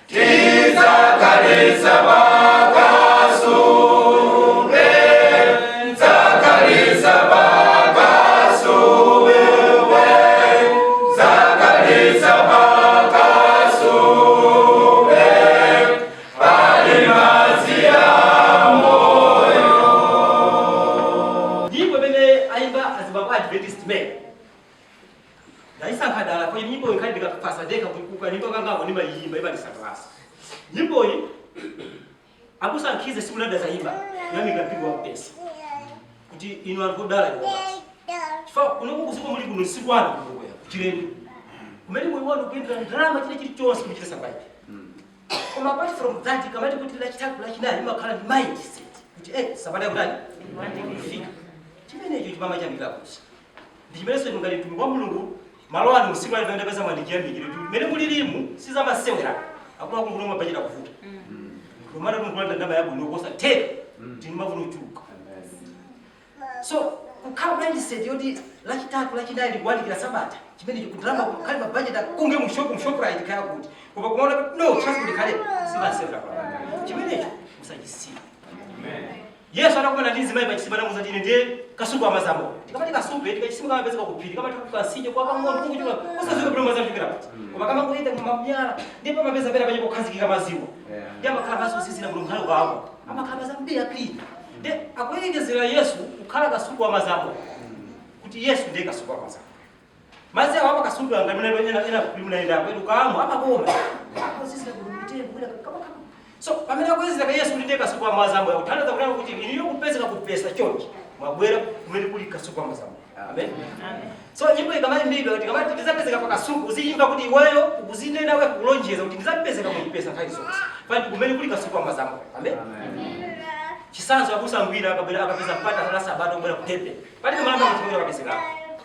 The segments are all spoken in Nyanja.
Tizakalisa bakasuwe, zakalisa bakasuwe, zakalisa bakasuwe, palimazi ya moyo. Nyimbo bene aimba azibaba Adventist men. Naisa kadala kwa nyimbo inkandi kapasa deka kukuka nyimbo kanga ni mayimba iba disaklasa. Nyimbo hii abusa nkize siku nada za imba nami ngapigwa pesa. Kuti ino algodala ni basi. Fa unoko kusiku muri kuno siku wanu kuboya. Kutireni. Kumeli mwiwanu kwenda drama kile kili chose kuchita sabai. Apart from that kamati kuti la chitabu la china ima kala mindset. Kuti sabada ya kudani. Fika. Chimene hicho chimama cha milabusa. Ndimeso ngali tumwa mulungu malwani usiku alivyoenda pesa mwandikia mingine tu. Mene mulilimu siza masewera. Hakuna kunguloma bajira kuvuta. Kwa maana tunkulanda ndaba yabo nokosa tele. Tini mavuno chuka. So ukaba mindset yodi la chitatu la china ili kwandikira sabata. Chimene hicho kudrama kali mabajeta kunge mushoku right kaya kuti. Kuba kuona no trust me kale siza masewera kwa. Chimene hicho usajisi. Amen. Yesu anakuwa ndizi mai bachisibana muzatine ndiye kasuku amazamo. Tikamati kasuku tikachisimuka mapesa kupiri. Kama tukasije kwa pang'ono kukujuka. Usazuka bro mazamu fikira. Kuba kama ngoita kumamyala ndipo mapesa pera kwenye kukazikika maziwa. Yamba kala baso sisi na bulungalo kwako. Ama kala zambia clean. De akwelengezera Yesu ukhala kasuku amazamo. Kuti Yesu ndiye kasuku amazamo. Mazi awapa kasuku angamina ina kulimuna enda kwedu kaamu apa koma. Hapo sisi na bulungite kama so pamene akwezera ka Yesu ndiye kasuku amazamo. Uthandaza kulanga kuti iniyo kupezeka kupesa chonchi. Mabwera kumene kuli kasuku amazamo. Amen. Amen. So nyimbo ikamali mbiga kuti kamati ndizapezeka pa kasuku uziyimba kuti iweyo ukuzinena we kulonjeza kuti ndizapezeka mu pesa nthawi zonse. Pali kumene kuli kasuku amazamo. Amen. Amen. Chisanzo abusa ngwira akabwera akapeza mpata la sabato kubwera kutepe. Pali malamba kutumira kapezeka.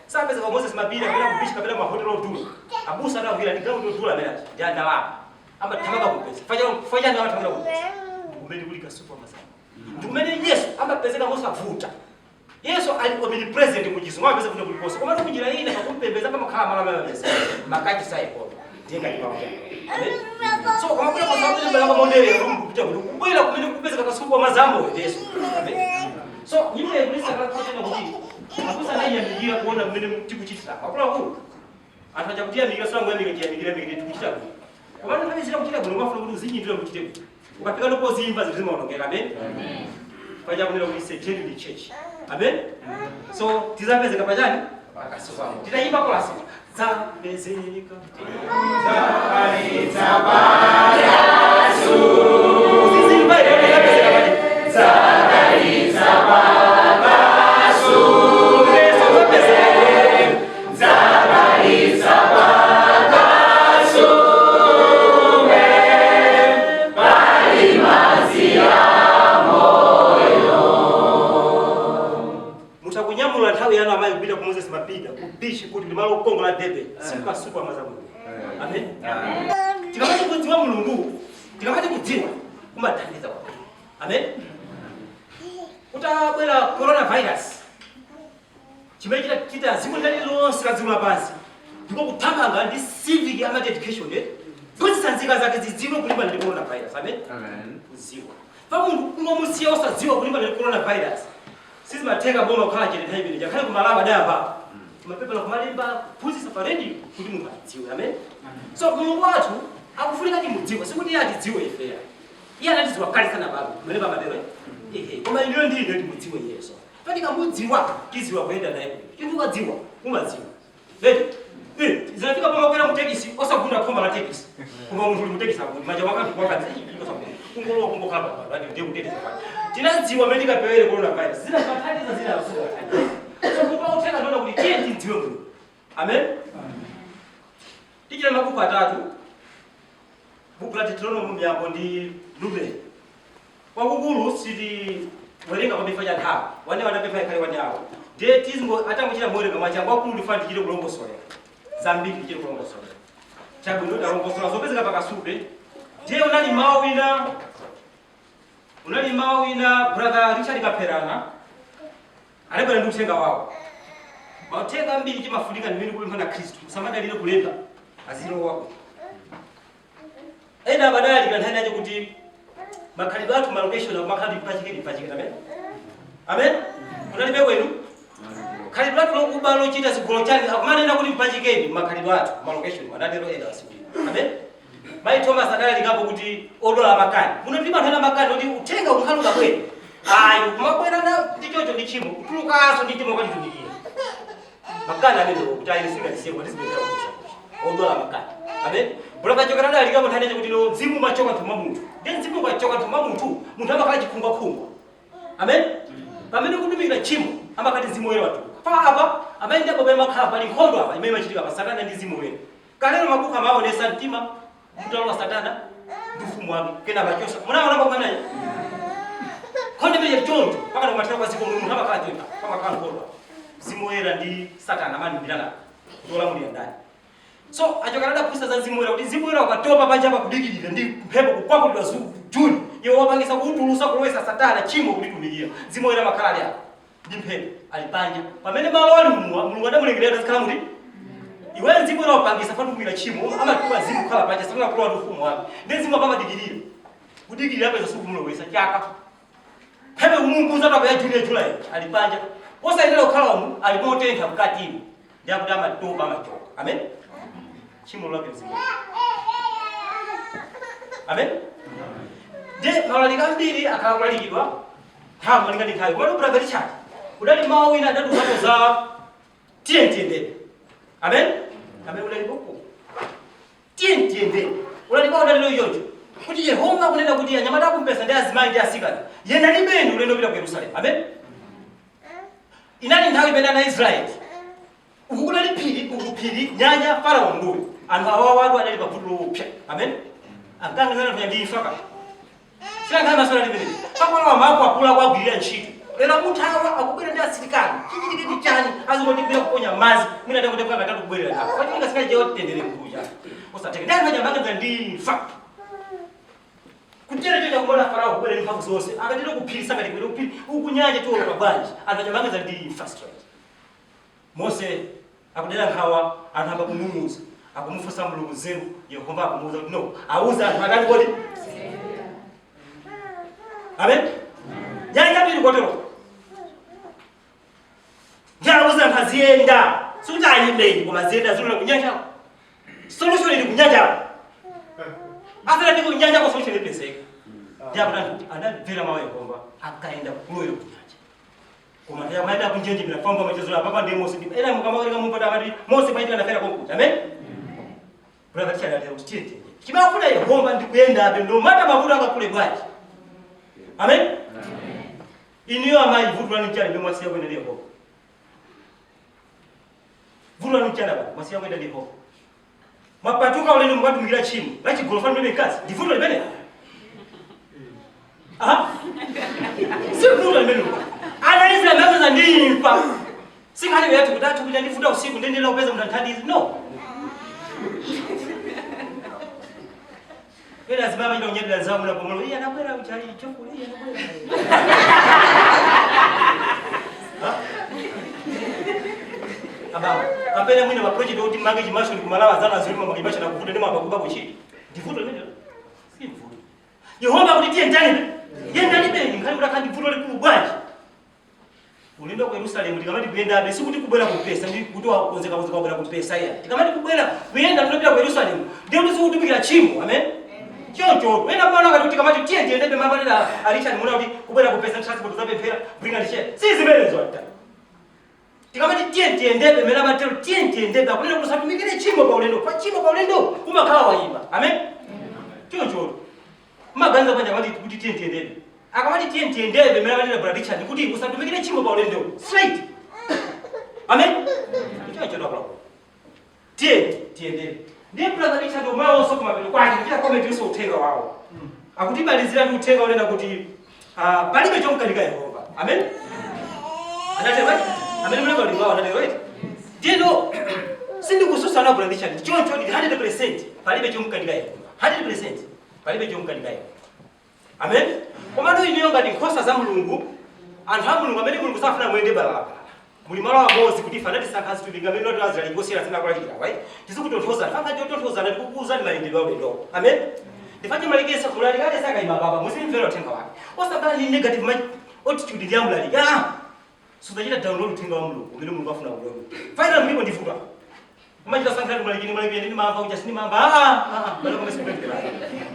Sapeza kwa Moses mabira kabila kubishi kabila mahotel odula. Abusa ndawira ndigawo odula bela. Janda wa. Amba tamaka kupesa. Fanya na watu kupesa. Kumene kuli kasuku amazamo. Ndikumene Yesu amba pezeka mosavuta. Yesu alikuwa present mujizungu apeza kuja kulikosa. Kwa maana kujira hii na kumpembeza kama kama mama pesa. Makaji sai kwa. Jenga ni pamoja. So kama kuna kwa sababu ndio kama modeli ya Mungu kuja kubwela kumene kupeza kasuku amazamo Yesu. Amen. So nyimbo ya Kristo kwa tena kuji. Hakusa naye yamijia kuona mmene mtikuchita. Hakuna huu. Ataja kutia migira sana ngwe migira mingine tukuchita. Kwa maana kama zile kuchita kuna mafuta kuti zinyi ndio mchite. Ukapika ndipo zimba zilizima onongeka. Amen. Amen. Kwa jabu ndio kuise genuine church. Amen. So tizapezeka pajani akasuka. Titaimba kwa lasi. Zapezeka. Zakalisa bakasu. Zizimba ndio zapezeka pajani. Zakalisa bakasu. Zakalisa bakasu. Palimazi ya mutakunyamula nthawi yana amayi kupita ku Moses mapida kubishi kuti limalo kongo la debe siku suku amazamu. Amen. Tikamati kudziwa Mulungu, tikamati kudziwa kumathandiza kwa. Amen. Utabwera coronavirus. Chimene kita zimwe ndali lonse la zimwe basi. Ndiko kuthamanga ndi civic ama education kuti sanzika zake zidziwe kulimba ndi coronavirus. Amen. Amen. Kudziwa. Pa munthu unomusiya osadziwa kulimba ndi coronavirus. Sisi matenga bono khala chete nthawi imene jakhale kumalaba dayapa. Mapepa kumalemba phunzitsa pa radio kuti munthu adziwe. Amen. So Mulungu wathu akufunika kuti mudziwe sikuti yati dziwe ifeya. Iye anatidziwa kale sana baba. Malemba madero. Koma iliyo ndi ine mudziwe Yesu. Patika mudziwa kiziwa kuenda naye. Kintu kadziwa umadziwa. Zinafika pama kwenda mutekisi osagunda khoma la tekisi. Kuma munthu mutekisa kuti maja wakati kwakati kungolo kumboka baba radio ndiye kuteteza pale. Tinadziwa medika pewere coronavirus. Zina matatizo zina usuku. So kwa uthenga ndio kuti kiye ndidziwe Mulungu. Amen. Tikira mabuku atatu. Buku la Deuteronomy myambo ndi Numberi. Kwa kukulu siti werenga kwa mifanya nthawi. Wane wanapepa kale wane awo. Ndiye tizungo atangochita moyo kama changu akulu ndifandi chile kulongosola. Zambiri chile kulongosola. Chabu ndio kulongosola zopezeka pakasupe. Ndiye unali mawina brother Richard Kaperana. Anabwera ndi uthenga wawo. Mauthenga ambiri chimafulika ndi mene kulimbana Kristu. Kusamada lile kulemba. Aziro wako. ena badali kana nthawi kuti makhalidwe athu malocation akumakhala pachike amen amen unalibe kwenu khalidwe athu lokuba lochita zigolo chani akumanena kuti mpachikeni makhalidwe athu malocation anatero ena asiku amen Mai Thomas adala likapo kuti odola makani munoti anthu ena makani kuti uthenga unkhaluka bwera ayi kumabwera na ndichocho ndi chimo kutulukaso ndi chimo kwachitunikira makani amene kuti ayisinga siye kuti zibetera kusa odola makani amen bulaka chokera dala likapo nthawi kuti no mzimu machoka thuma munthu ndi mzimu machoka thuma munthu amakhala chikhungwa amen pamene kutumikira chimo amakati mzimu wera watu apa amene ndipo pamene makhala pali nkhondo apa imene machitika pa satana ndi mzimu wera kalero mabuku amaonesa mtima mtalo wa satana ndufumu wake kena machosa munaona kwa nani konde mbele chonto paka ndo mataka kwa siku mungu hapa kati kama kana nkhondo mzimu wera ndi satana mani bilana dola muri ndani so achokalada kusa za mzimu wera kuti mzimu wera ukatopa panja pa kudikirira ndi mphepo kukwako ndi wazu juni iwo wapangisa kutulusa kulowesa satana chimo kulitumikira mzimu wera makhala ali apa ndi mphepo alipanja pamene malo ali mulungu adamulengerera zikhala muti iwe mzimu wera wapangisa fatumira chimo ama tuwa mzimu khala panja sikuwa kulowa ndufumu wake ndi mzimu apapa dikirira kudikirira pesa suku mulowesa chaka phepe umungu uzapa kwa July alipanja osaendelea ukhala mu alimotentha mkatini ndi akuti amatopa amachoka amen chimo lake mzimu amen je malalika mbiri akakulalikidwa thamu lingati nthawi kodi brother Richard udali mawu ina dadu zako za tientende amen amen ulalipopo tientende ulalipopo dalilo yoyo kuti Yehova kunena kuti anyamata kumpesa ndi azimayi ndi asikana yenda libeni ulendo pita ku Yerusalemu amen inali nthawi imene ana Israeli ukukula lipiri nyanya Farao nduli anthu awawa adali pa vuto lopsa amen akanga zana kunya ndi ifaka sila kama maswala limene pakola wa mako akula kwa gwirira ntchito lero muthawa akubwera ndi asilikali chichitike chani azingoti bila kuponya mazi mwina ndakuti kwa katatu kubwerera hapo kwa nini asikaje yote tendele mkuja usateke ndani hajamanga ndi ifaka kutera cyo kubona Farao kubwera ndi mphamvu zose akatero kuphirisa ngati kubwera kuphiri ukunyanje to kwa bwanji anajamanga ndi infrastructure Mose akudela nkhawa anthu amba kumumuza akumufusa mulungu nzeru Yehova akumuza kuti no auza anthu akati kodi amen nyanja kabiri kotero njauza mpaziyenda sukuti ayimbeyi koma ziyenda zilula kunyanja solution ili kunyanja after ndiko kunyanja kwa solution ipezeka ndiyakuti anthu anamvera mawu Yehova akaenda kulowera kunyanja koma ya maenda kunjenje bila kwamba machezo hapa ndi Mose ndi ela mkamaweka mumpata amati Mose paita na fera konkuja amen brother Richard leo titi kimafuna Yehova ndi kuyenda abe ndo mata mavuta akakule bwaji amen iniyo amayi vuto lani chali mwasi yako ndi Yehova vuto lani chali ba mwasi yako ndi Yehova mapatuka ulendo mwatu mgira chimo lachi gorofa mbele kazi ndi vuto libene aha si vuto libene analiza mbele za ndimpa sikali yetu kutatu kuja ndifuta usiku ndendela upeza mtandadi no ila sababu ndio nyenda zangu na pomolo hii anakwenda uchali choko hii anakwenda aba apenda mwina wa project oti mage jimasho kumalawa zana zulima mwakimasha na kufuta ndema babu chini ndifuta ndio si mfuta Yehova kulitia ndani yenda libeni ngani mtakandi futa likubwaji ulindo kwa Yerusalemu tikamati kuenda abe sikuti kubwera kupesa ndi kutoa kuonzeka kubwera kupesa ya tikamati kubwera kuenda ndopita kwa Yerusalemu ndio ndikutumikira chimo amen chocho wena bwana ngati tikamati tiende ndebe mama na Richard muona kuti kubwera kupesa transport zabe phera bringa lishe si zimelezo hata tikamati tiende ndebe mera matero tiende ndebe akulenda kusatumikire chimo pa ulendo kwa chimo pa ulendo kumakhala waiba amen chocho maganza panja mali kuti tiende ndebe akamati tiende ndebe mera mali na brother Richard kuti usatumikire chimo pa ulendo straight amen chocho ndo kwa tiende ndiye brother Richard umao soko mabelo kwake kila comment uso utenga wao akutibalizira ndi utenga ulenda kuti palibe chomkalika Yehova amen anatema amen mwana kwa limbao anatema right ndiyo sindi kususa na brother Richard chocho ni 100% palibe chomkalika Yehova 100% palibe chomkalika Yehova amen kwa maana iniyo ngati nkhosa za mulungu anthu a mulungu amene mulungu safuna mwende balala mulimalo wa Mose kuti fanati sankhasi tulingamene not Israeli ngosiyana sina kwa chira right tizikutonthoza fanga tonthoza na kukuza ni mayendedwa wendo amen ndifanye malegesa kulalikale saka imababa musimvera uthenga wake osabala ni negative attitude ndi amulalikala sudachita download uthenga wa Mulungu umene Mulungu afuna kulola final ndipo ndifuka umachita sankhani mulalikini ndi mamba uja sini mamba bale koma sipempera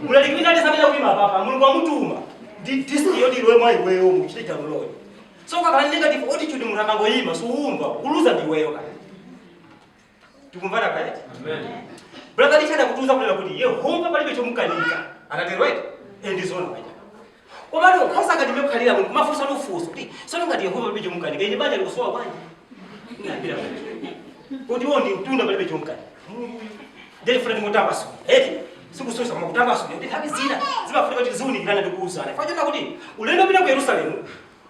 mulalikini ndi sabela kuti mababa Mulungu amutuma ndi disk yoti iwe mwa iweyo muchite download so kakala negative attitude muramango yima suumba kuluza ndiweyo kale tukumvana kale amen brother lichada kutuza kulela kuti Yehova palibe chomukanika anatero right endizona kaya komano khosaka ndimekhalira Mulungu mafusa lufuso kuti sono ngati Yehova palibe chomukanika ine banja likusowa banja ngapira kuti wondi mtunda palibe chomukanika ndele funa ndimotamba so eti sikusosa kama kutamba so ndi hapi zina zimafunika kuti ziunikirana ndikuuzana fanyona kuti ulendo pita ku Yerusalemu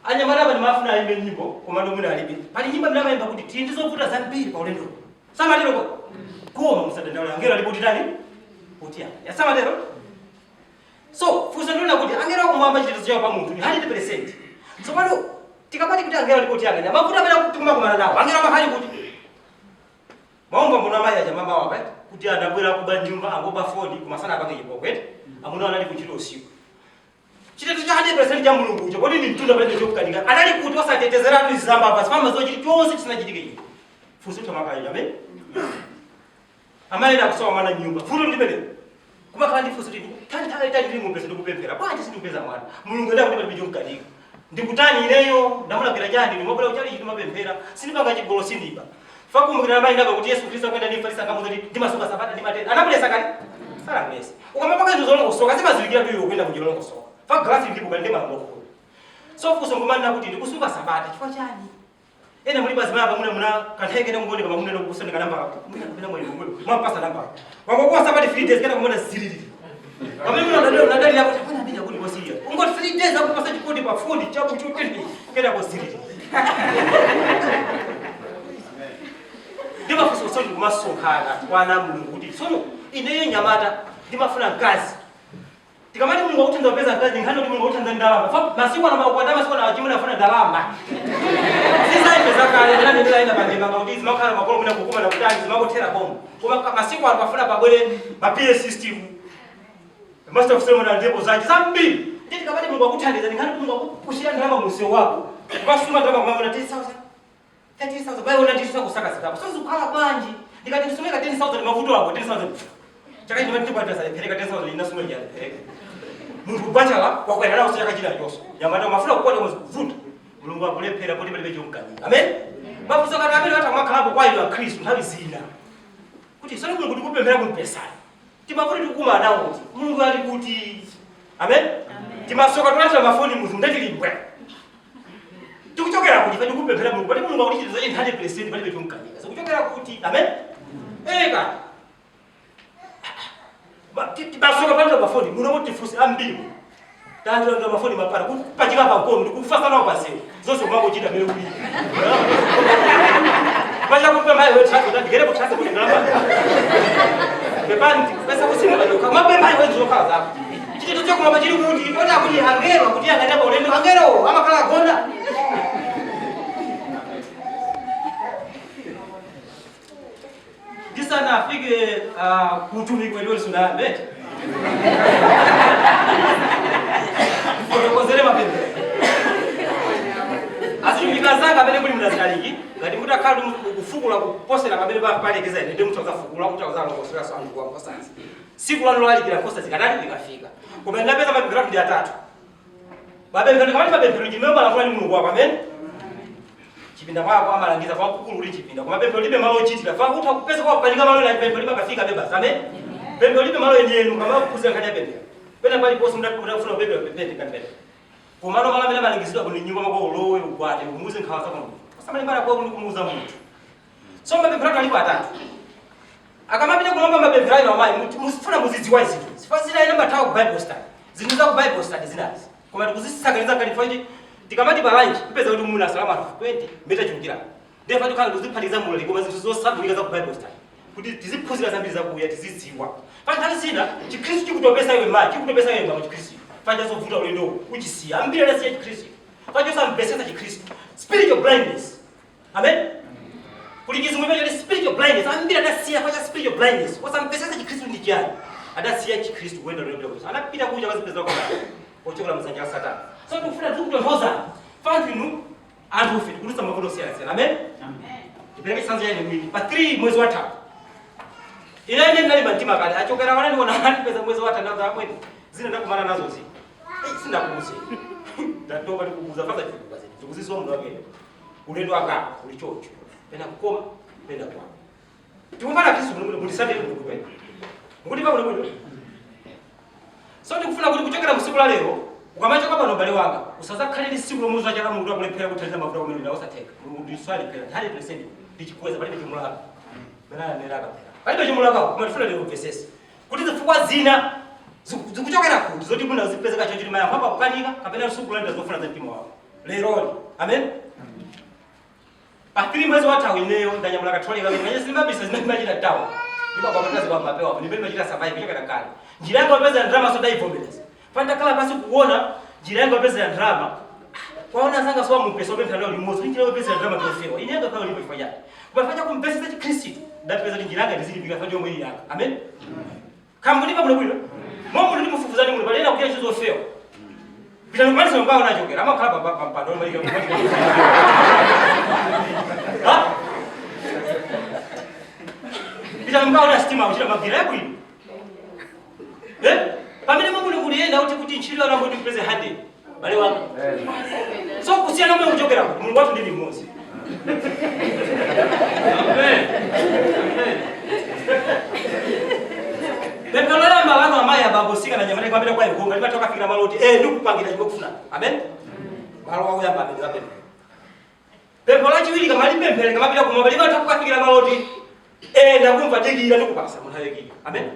anyamaraba ni mafuna aimbe nyimbo komando muna alibe pali nyimbo mnamayimba kuti tindizovuta zambiri pa ulendo sama lero koma musadandaula angelo alipoti tani potia ya sama lero so fuso ndona kuti angelo kumwamba chitezo chawo pa munthu ni 100%. So pano tikapati kuti angelo alipoti yanga mafuta pera kutuma kumana nawo angelo mahali kuti maomba mbona maya ja mama wapa kuti adabwera kuba nyumba angoba foni kumasana apange chipokwete amuna anali kuchira usiku chitezo cha 100% cha Mulungu ucho kodi ni mtunda pale chokukanika anali kuti osatetezera tu zamba basi mama zochiti chose chinachitike ichi fuso tamakaya amen amale na kusoma mwana nyumba fundo ndipele kuma kandi fuso ndi tani ndi mu pesa ndikupempera bwanji sindipeza mwana Mulungu ndakuti pali chokukanika ndikutani ineyo ndamula kira jani ndimobela uchali chituma pempera sindipanga chigolo sindiba faku mukira mai ndaba kuti Yesu Kristo kwenda ndi farisa ngamuzo ndi masuka sabata ndi matenda anapulesa kali sala mwezi ukamapanga izo zolongo soka zimazilikira tu kwenda kujolongo soka fa glasi ndipo kali ndema ngoko so fuso ngomana kuti ndikusuka sabata chifwa chani ene muliba zimaba muna kantheke ne ngoni kama muna nokusenda kanamba muna mwe mwapasa namba wangokuwa sabati 3 days kana kumona zilili kama muna ndadali yako tapana bija kuti wasiya ungo 3 days akupasa chikodi pa fundi chabu chukeni kenda kwa zilili ndima fuso so kumasonkhana kwana Mulungu kuti sono ineyo nyamata ndimafuna ngazi tikamati Mulungu akuthanza kupeza ngazi nkhani kuti Mulungu akuthanza ndalama fa masiku ana makwanda masiku ana achimuna afuna ndalama sizaime zakale ndani ndila pangema kuti zimakhala makolo kuna kukuma na kutani zimakothera bomu koma masiku ano pafuna pabwere ma PS system master of ceremony ndipo zaji zambiri nditi kamati Mulungu akuthandiza nkhani kuti Mulungu akupushira ndalama museo wako ukasuma ndalama kwa mwana 10,000 bayo una ndiswa kusaka zikapa so zikhala bwanji ndikati ndisumeka 10,000 mavuto wako 10,000 chaka ndi mati kwata sale pereka 10,000 inasuma jana pereka Mulungu bachala kwa kwenda nawo chaka china choso nyamata mafuta kukwata muvuto Mulungu akulephera kuti palibe chomukanika amen mafuta kana amene hata mwakhalapo kwa inu Kristu nthawi zina kuti solo Mulungu tikupemphera kumpesani timafuti tikuma nawo kuti Mulungu ali kuti amen timasoka tulandira mafoni munthu ndati limbwe tikuchokera kuti fadi kupemphera Mulungu pali Mulungu akuti chitezo 100% palibe chomukanika sikuchokera kuti amen eka tibasoka tulandira mafoni muno kuti fusi ambiri tandira mafoni mapara kupachika pagomo ndikufasa nawo paseo zonse kumakochita mbere kuli bacha kumpe mai wewe tatu ndigere kuthatha kuti ndalama bebanti pesa kusimula lokha mabe mai wewe zokhala zako chiteto chako mama chiri kuti kodi akuti angelo kuti angenda ulendo angelo amakhala agona disana afike kutumikwa lelo suna mbete Fotokozele mapembe. Asijulikazanga pele kuli mnazaliki, ngati mutakhala kufukula kuposera pamene palekeza ine ndimutha kufukula kuti akuzala kosera santu kwa kosansi. Siku lalo lalikira kosa zikatani likafika. Koma ndapeza mapembe ndi atatu. Mapembe kamati mapembe lijimemba la fulani Mulungu wako amen. Chipinda kwako amalangiza kwa kukulu uli chipinda. Koma pembe libe malo chitira. Fa kuti akupeza kwa kupanika malo la pembe libe kafika beba. Amen. Pembe libe malo yenu kama kukuza nkanya pembe. Pena pali poso mndakufuna ubebe pepende kanpende. Komano mala mena malingizidwa kuti nyumba mako ulowe ukwate umuze nkhawa zako. Pasamali mara kwa kuti kumuza munthu. So mapembe alipo atatu. Akamapita kulomba mapembe ayo amayi musifuna muzidziwa izinto. Sifazira ina matawa ku Bible study. Zinthu za ku Bible study zinazi. Koma tikuzisakaliza kali fanje tikamati balance ipeza kuti muna salama 20 mbeta chukira. Ndefa tikhala kuziphatiza mulali koma zinthu zosabulika za ku Bible study. Kuti tiziphunzira zambiri za kuya tizidziwa. Fanya zina chikristo chikutopesa iwe maji chikutopesa iwe mama chikristo. Fanya zovuta ulendo uchisiya ambira la siya chikristo. Fanya sambesesa chikristo. Spiritual blindness. Amen. Kulikizi mwebele spiritual blindness ambira la siya fanya spiritual blindness. Wasambesesa chikristo ndi chani. adasiya Kristo kwenda lero kusa anapita kuja bazipeza kwa ochokola msanja Satani. So tukufuna tukutongoza fantu inu andufe kurusa makono siasa. Amen. Amen. Tupeleke sanza yene mwini. Pa 3 mwezi wa 5. Ile ndio bantima kale achokera wana ni wana pesa mwezi wa 5 na kweli. Zina ndio kumana nazo zi. Sina kuuza. Ndatoka kuuza fadha kuuza. Tukuziso mndo wake. Ulendo aka ulichocho. Pena kukoma, pena kwa. Tumfana Kristo mulisande ngo kweli. Ngudi ba ngo. So ndikufuna kuti kuchokera musiku la lero ukamacho kwa bano bale wanga usaza khalili siku lomuzo achaka mundu akulephera kuthandiza mafuta kumene ndawo satheka mundu iswali phela 100% ndichikweza palibe chimulaka bana neraka phela palibe chimulaka kumatufuna lero verses kuti zifukwa zina zikuchokera kuti zoti muna zipeza kacho chiti maya hapa kukanika kapena siku landa zofuna za mtima wako lero amen akili mwezi wa tawi ineyo ndanyamula katoli ngale mwenye simbabisa zinamajira tawo ndipo kwa kazi kwa mapewa ni majira survive kuchokera kale njira yangu pesa drama so dai vomeless fanta kala basi kuona njira yangu pesa drama kwaona sanga swa mpesa obenta leo limozo njira yangu pesa drama tofewa inenda kwa ulipo ifanya kufanya kumpesa za Kristo ndio pesa njira yangu zili bika fanya mwili yako amen kambuni pa mlikuwa Mungu ndi mufufuzani muli balena kukira chizo feo bitano mali so mbao najokera ama kala baba mpando mali kwa ha bitano mbao na stima uchira magira yako hivi pamene Mungu ndikulienda uti kuti nchilo rambo ndipeze hande bale wangu so kusiyana mwe kuchokera Mungu watu ndili mmozi amen Bepelora mabano amaya babosika na nyamane kwambira kwa ihonga libatoka fikira maloti ndikupangira jimbo kufuna amen balo wao ya babeli amen Bepelora chiwili kama lipempele kama bila kumwambia libatoka fikira maloti ndakumva digira ndikupasa munhayeki amen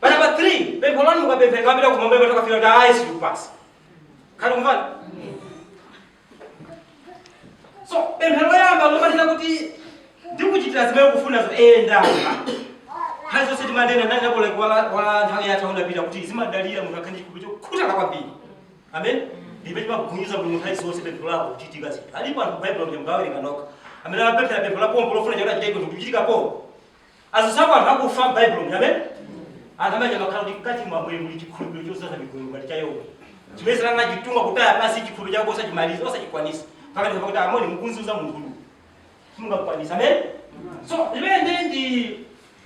Bana ba 3 Bepelora mukapempele kama bila kumwambia libatoka fikira da ice kupasa kali umvana so bepelora yamba lomatina kuti ndikuchitira zimene kufuna zo ndamba hazo sisi mandena ndani hapo like wala hali hata huna bila kuti zima dalila mkakanji kubicho kuta kwa mbili amen ndibeje kunyuza mu hai so sisi bepelora kutitika zito alipo bible ndio mgawe nganoka amena bepelora bepelora pompo lofuna jona jidai kutubitika po azusaba hakufa bible amen anamaje makalo dikati mwa mwili mlichikuru cyo sasa bikuyo balicha yo tumesana na jitunga kutaya pasi chikuru chako sasa jimaliza sasa jikwanisa paka nikakuta amoni mkunzuza Mungu Mungu akwanisa amen so libende ndi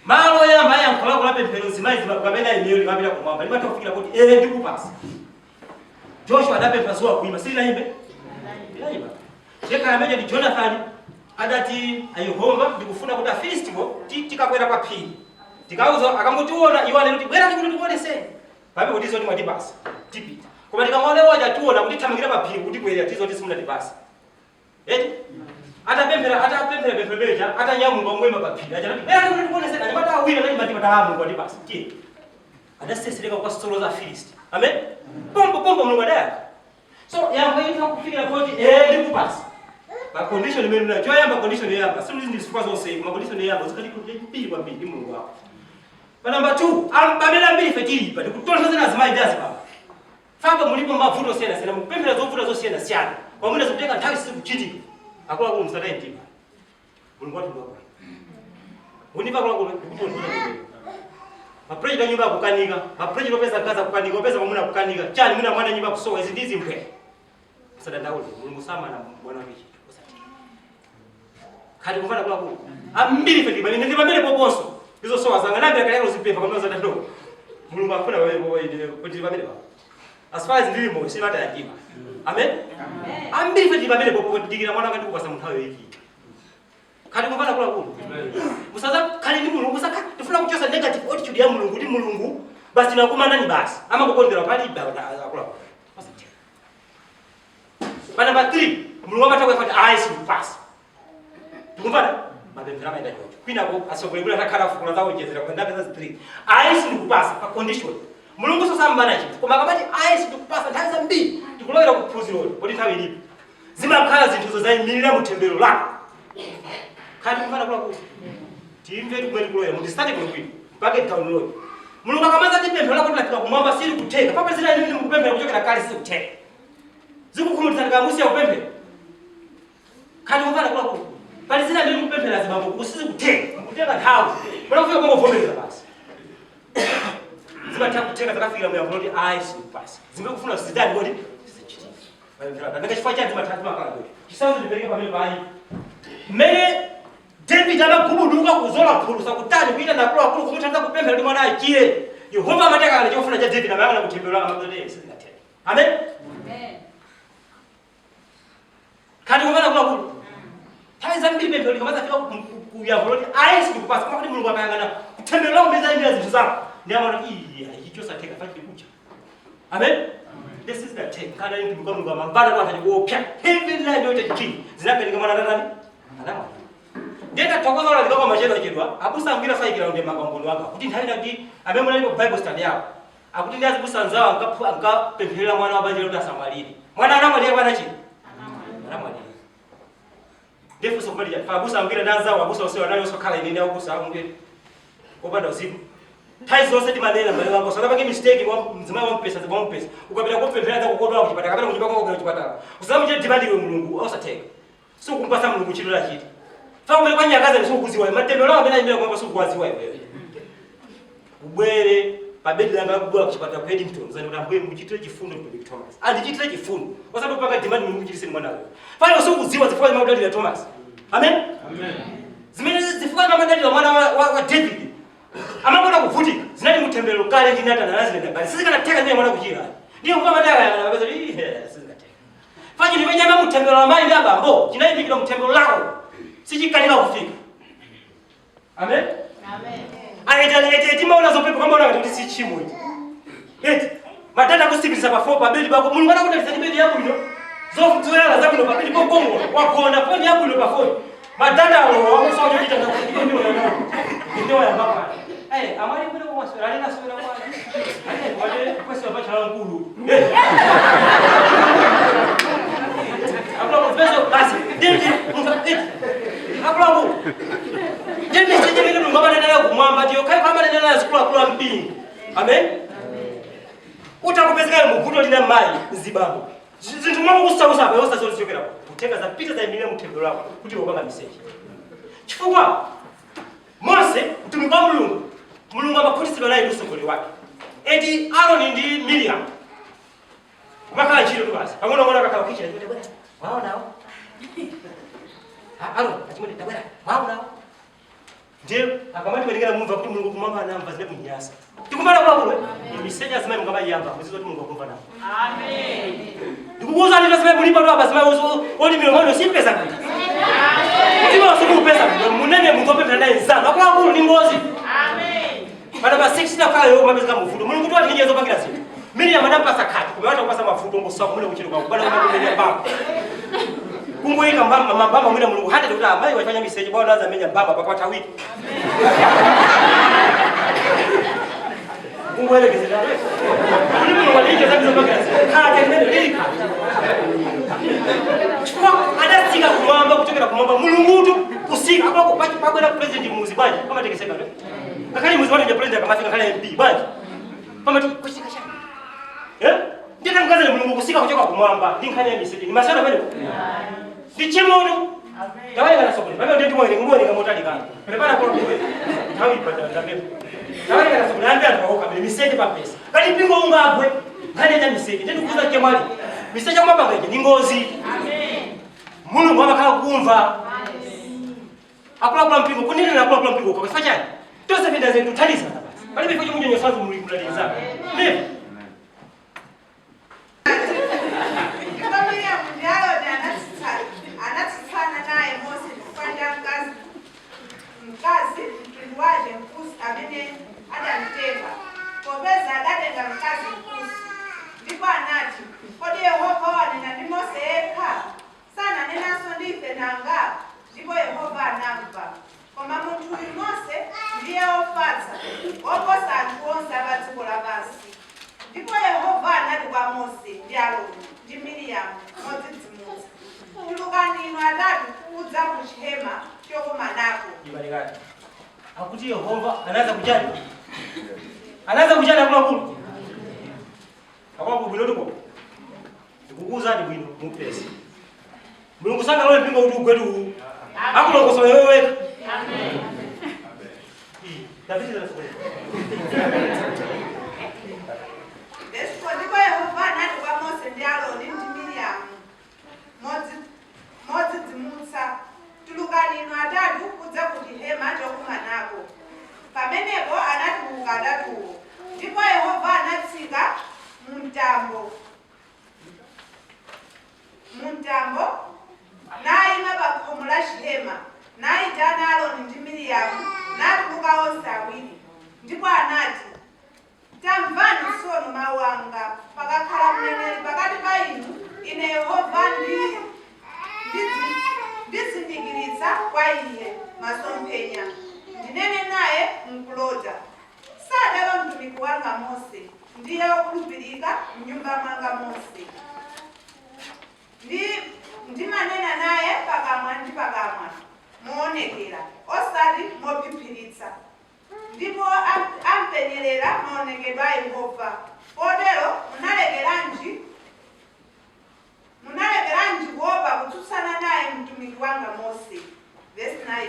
malo ya mbaya mkola kula pempelo zimai zibakabena eneo likabila kumwamba libata kufikira kuti ndikupasa Joshua adapempaswa kuima sili naimbe naimba cheka ameje ni Jonathan adati ayehova ndikufuna kuti afilistiwo tikakwera pa phiri tikauza akamutiona iwane kuti bwera ndikuti se pabe kuti zoti mwadipasa tipita koma tikamone waja tuona kuti thamangira pa phiri kuti kwera tizoti simuna dipasa eti atapempera bempeleja atanyamunga ngwema paphiri acha kuti ndikuone se anyamata awira nani mati matahamu kwa dipasa ki adasesereka kwa solo za Filisti amen pombo Mungu adaya so yamba yitwa kufikira kuti ndikupasa ba condition imene na joyamba condition yamba simuzi ndisifa zonse ma condition yamba zikati kuti mbili kwa mbili Mungu wako pa number 2 ambamela mbili fetili pa ndikutonza zina zimai ndazi baba famba mulipo mavuto sena sena mupempera zovuta zosiyana siyana kwa mwenda zotenga nthawi siku chitika akula ku msana ntima Mulungu watu ngakwa unipa kwa kutonza mapresident nyumba kukanika mapresident pesa kaza kukanika pesa kwa mwana kukanika chani mwana mwana nyumba kusowa hizi ndizi mpwe sada Daudi Mulungu sama na bwana wiki kali kumfana kula ku ambili feti bali ndi pamene poponso izo sowa zanga nambe akalero zipepa kwa mwanzo ndo Mulungu akuna wewe kuti pamene ba as far as ndili mo si mata yakima amen ambili feti pamene popo digira mwana ngati kupasa muthawe wiki kali kumfana kula ku musaza kali ndi Mulungu saka tifuna kuchosa negative attitude ya Mulungu ndi Mulungu basi nakumana ni basi ama kukondera pali ba akula Bana ba 3 Mulungu amataka kuti ice pass Tukumbana mabempera maenda jojo kwina ko asobolebula takala fukula zawo jezera kwenda pesa 3 ice ndikupasa pa condition Mulungu sasa mbana chiti koma kabati ice ndikupasa nthawi mbili tikulowera kuphunziro kuti nthawi ilipo zimakhala zinthu zozayimirira mutembero lako kali kumfana kula kuti timve tikumene kulowera mundistate kuno kwino mpaka download Mulungu akamaza tipempero lako tilafika kumwamba sili kuteka papa zina nini mukupempera kuchokera kale sili kuteka zikukhumulitsa kamusi ya kupempera kali kumfana kula kuti pali zina ndiri kupempera zibambo kusizi kuteka nthawi bwana kufika kongo vomereza basi zimatha kutheka zakafikira muyankho loti ayi sikupasa zimekufuna zidani kodi sizichitika nanga chifukwa chani zimatha zimakala kodi chisazo ndipereke pamene payi mmene David anagubuduka kuzola phulusa kutani kuita nakulu kumuthandiza kupemphera kuti mwana achire Yehova amatekana chofuna cha David amayang'ana kuthembera amabodere sizingatheka amen kandi kumana kulakulu nthawi zambiri pemphero likamaza fika kuyankho loti ayi sikupasa koma kuti mulungu amayang'ana kuthembera kupeza imbira zinthu zako ndi amana icho satheka fachili kucha amen this is the take kana into mulungu amambala kwa thani kuopya heaven line yote king zinapereka mwana nani alama Deta tokoza la ndiko machelo chedwa abusa ngira saikira unde makongono waka kuti nthawi ndati amemuna liko Bible study yawo akuti ndazi busa nzawo pemphera mwana wa banja lota samaliri mwana anamwalira bwana chi anamwalira ndefu sokumalira fa abusa ngira ndazawo abusa usewa nayo sokhala ine ndawo busa unge opanda usiku nthawi zonse timanena mbali wangu sanapake mistake wa mzima wa mpesa ukapita kupemphera za kukodwa kuchipata kapena kunyumba kwako kuchipata usamu je demand iwe mulungu osateka so kumpasa mulungu chilo la chiti Fama kwa nyakaza ni sukuziwa matembelo amena imela kwamba sukuwaziwa wewe. Ubwere pabedi langa kubwa kuchipata kwa Eddington zani utambwe mchitire chifundo kwa Thomas. Andichitire chifundo. Kwa sababu paka demand mumujirisi mwana wewe. Fama sukuziwa zifanye maudadi ya Thomas. Amen. Amen. Zimene zifanye maudadi ya mwana wa David. Amangona kuvutika. Zinali mutembelo kale ndinata na lazima ndabali. Sisi kana teka mwana kuchira. Ndio kwa madara ya sisi ngateka. Fanya ni nyama mutembelo ambaye ndaba mbo. Kinai ndikira mutembelo lako. Sijikalika kufika. Amen. Amen. Eti maona zopepo kama unaona kuti si chimo hiki. Eti matata kusikiliza pa fopa beli bako mulungu anakuta beli yako ino. Zofutuela za kuno pa beli kwa kongo. Wakona foni yako ino pa foni. Matata wao sio ndio kitaka ndio ndio ya baba. Amali kuna kwa swala alina swala kwa. Wale kwesi wa chala ngulu. Hapo mpezo basi. Dingi Aplabu. Jeni sijeni ndo ngoma nenda kumwamba ndio kai kama nenda na sikula kula mbingi. Amen. Utakupezeka mvuto lina mali zibambo. Zintu mwa kusausa hapo yosa sio siokera. Uteka za pita za Emilia mtendo lako kuti ubanga message. Chifukwa Mose mtumika Mulungu. Mulungu abakhulisi bala ilusokoli wake. Eti Aaron ndi Miriam. Makala chiro basi. Pangona ngona kakala kichira kuti bwana. Wao nao. Aaron achimwe ndabwera. Wao nao. Ndio akamati kulingana Mungu kuti Mulungu kumamba anamva zile kunyasa. Tikumbana kwa bure. Message asema ngaba yamba kuzizo kuti Mulungu kumva nao. Amen. Ndikukuza ndi tasema mulipa ndo abasema uzo oli milongo si pesa kuti. Amen. Ndimo siku pesa munene mungope penda nzanga kwa bure ni ngozi. Amen. Bana ba 6 na kale yo mabeza mufundo. Mulungu twali nyezo pakira siku. Miriam anampa sakati. Kumewata kupasa mafuto ngosa kumule kuchiruka kubana kama kumenya baba. Kumweka mama mwina Mulungu hata ndio ambaye wafanya message bwana anza menya baba pakapata wiki. Kumwele kizenda. Mulungu walije zabizo pakira siku. Kaya ndio lilika. Chukua adasika kumwamba kutokera kumwamba Mulungu tu kusika hapo pagwera president muzibani kama tekeseka ndio. Kakali muzibani ndio president kama fika kale MP bani. Kama tu kusika shaka. Ndio tangaza Mulungu kusika kutoka kumwamba. Ndinkanya message. Ni masana bali. Dichimono. Amen. Tawai kana sokoni. Baba ndio tumwe ngomoni kama utali kana. Prepara kwa wewe. Tawi pada ndabe. Tawai kana sokoni anda ataoka mimi message pa pesa. Kali pingo ungabwe. Kale ya message. Ndio kuuza kemali. Message kama banga ni ngozi. Amen. Mulungu amakhala kumva. Amen. Akula mpingo kunini na akula mpingo kwa kufanya. Tose vinda zetu taliza basi. Bali bifanye munyo sazu mulikulaliza. Ndio. Anatithana naye Mose kufanya mkazi mkiliwaje mkusi amene adamtenga popeza adatenga mkazi mkusi. Ndipo anati kodi Yehova wanena ndi Mose yekha sananenanso ndi ife nanga? Ndipo Yehova anamva. Koma munthu uyu Mose ndiye ofatsa oposa anthu onse a pa dziko lapansi. Ndipo Yehova anati kwa Mose ndi Aaroni ndi Miriamu modzidzimutsa, tulukani inu atatu kudza ku chihema chokumanako. Ibalikani. Akuti Yehova anaanza kujali. Anaanza kujali akula kulu. Akwa kubino tuko. Ndikukuza ndi bwino mupesi. Mulungu sanga lole mpingo kuti ugwetu. Akulongosola wewe. Amen. David anasema. Despo ndipo Yehova anati kwa Mose ndi Aaroni ndi Miriamu. Modzi dzimutsa. Tulukani inu atatu kudza ku chihema chokumanako. Pamenepo anatuluka atatuwo. Ndipo Yehova anatsika muntambo nayima pa khomo la chihema nayitana Aaroni ndi Miriamu natuluka onse awiri. Ndipo anati, tamvani tsono mawu anga, pakakhala mneneri pakati pa inu, ine Yehova ndizindikiritsa kwa iye masomphenya, ndinene naye mkulota. Sadala mtumiki wanga Mose, ndiye wokhulupirika m'nyumba mwanga Mose. Ndimanena naye pakamwa ndi pakamwa, moonekera, osati mophiphiritsa. Ndipo ampenyerera maonekedwe a Yehova. Kotero munalekeranji kuopa kutsutsana naye mtumiki wanga Mose. Verse 9.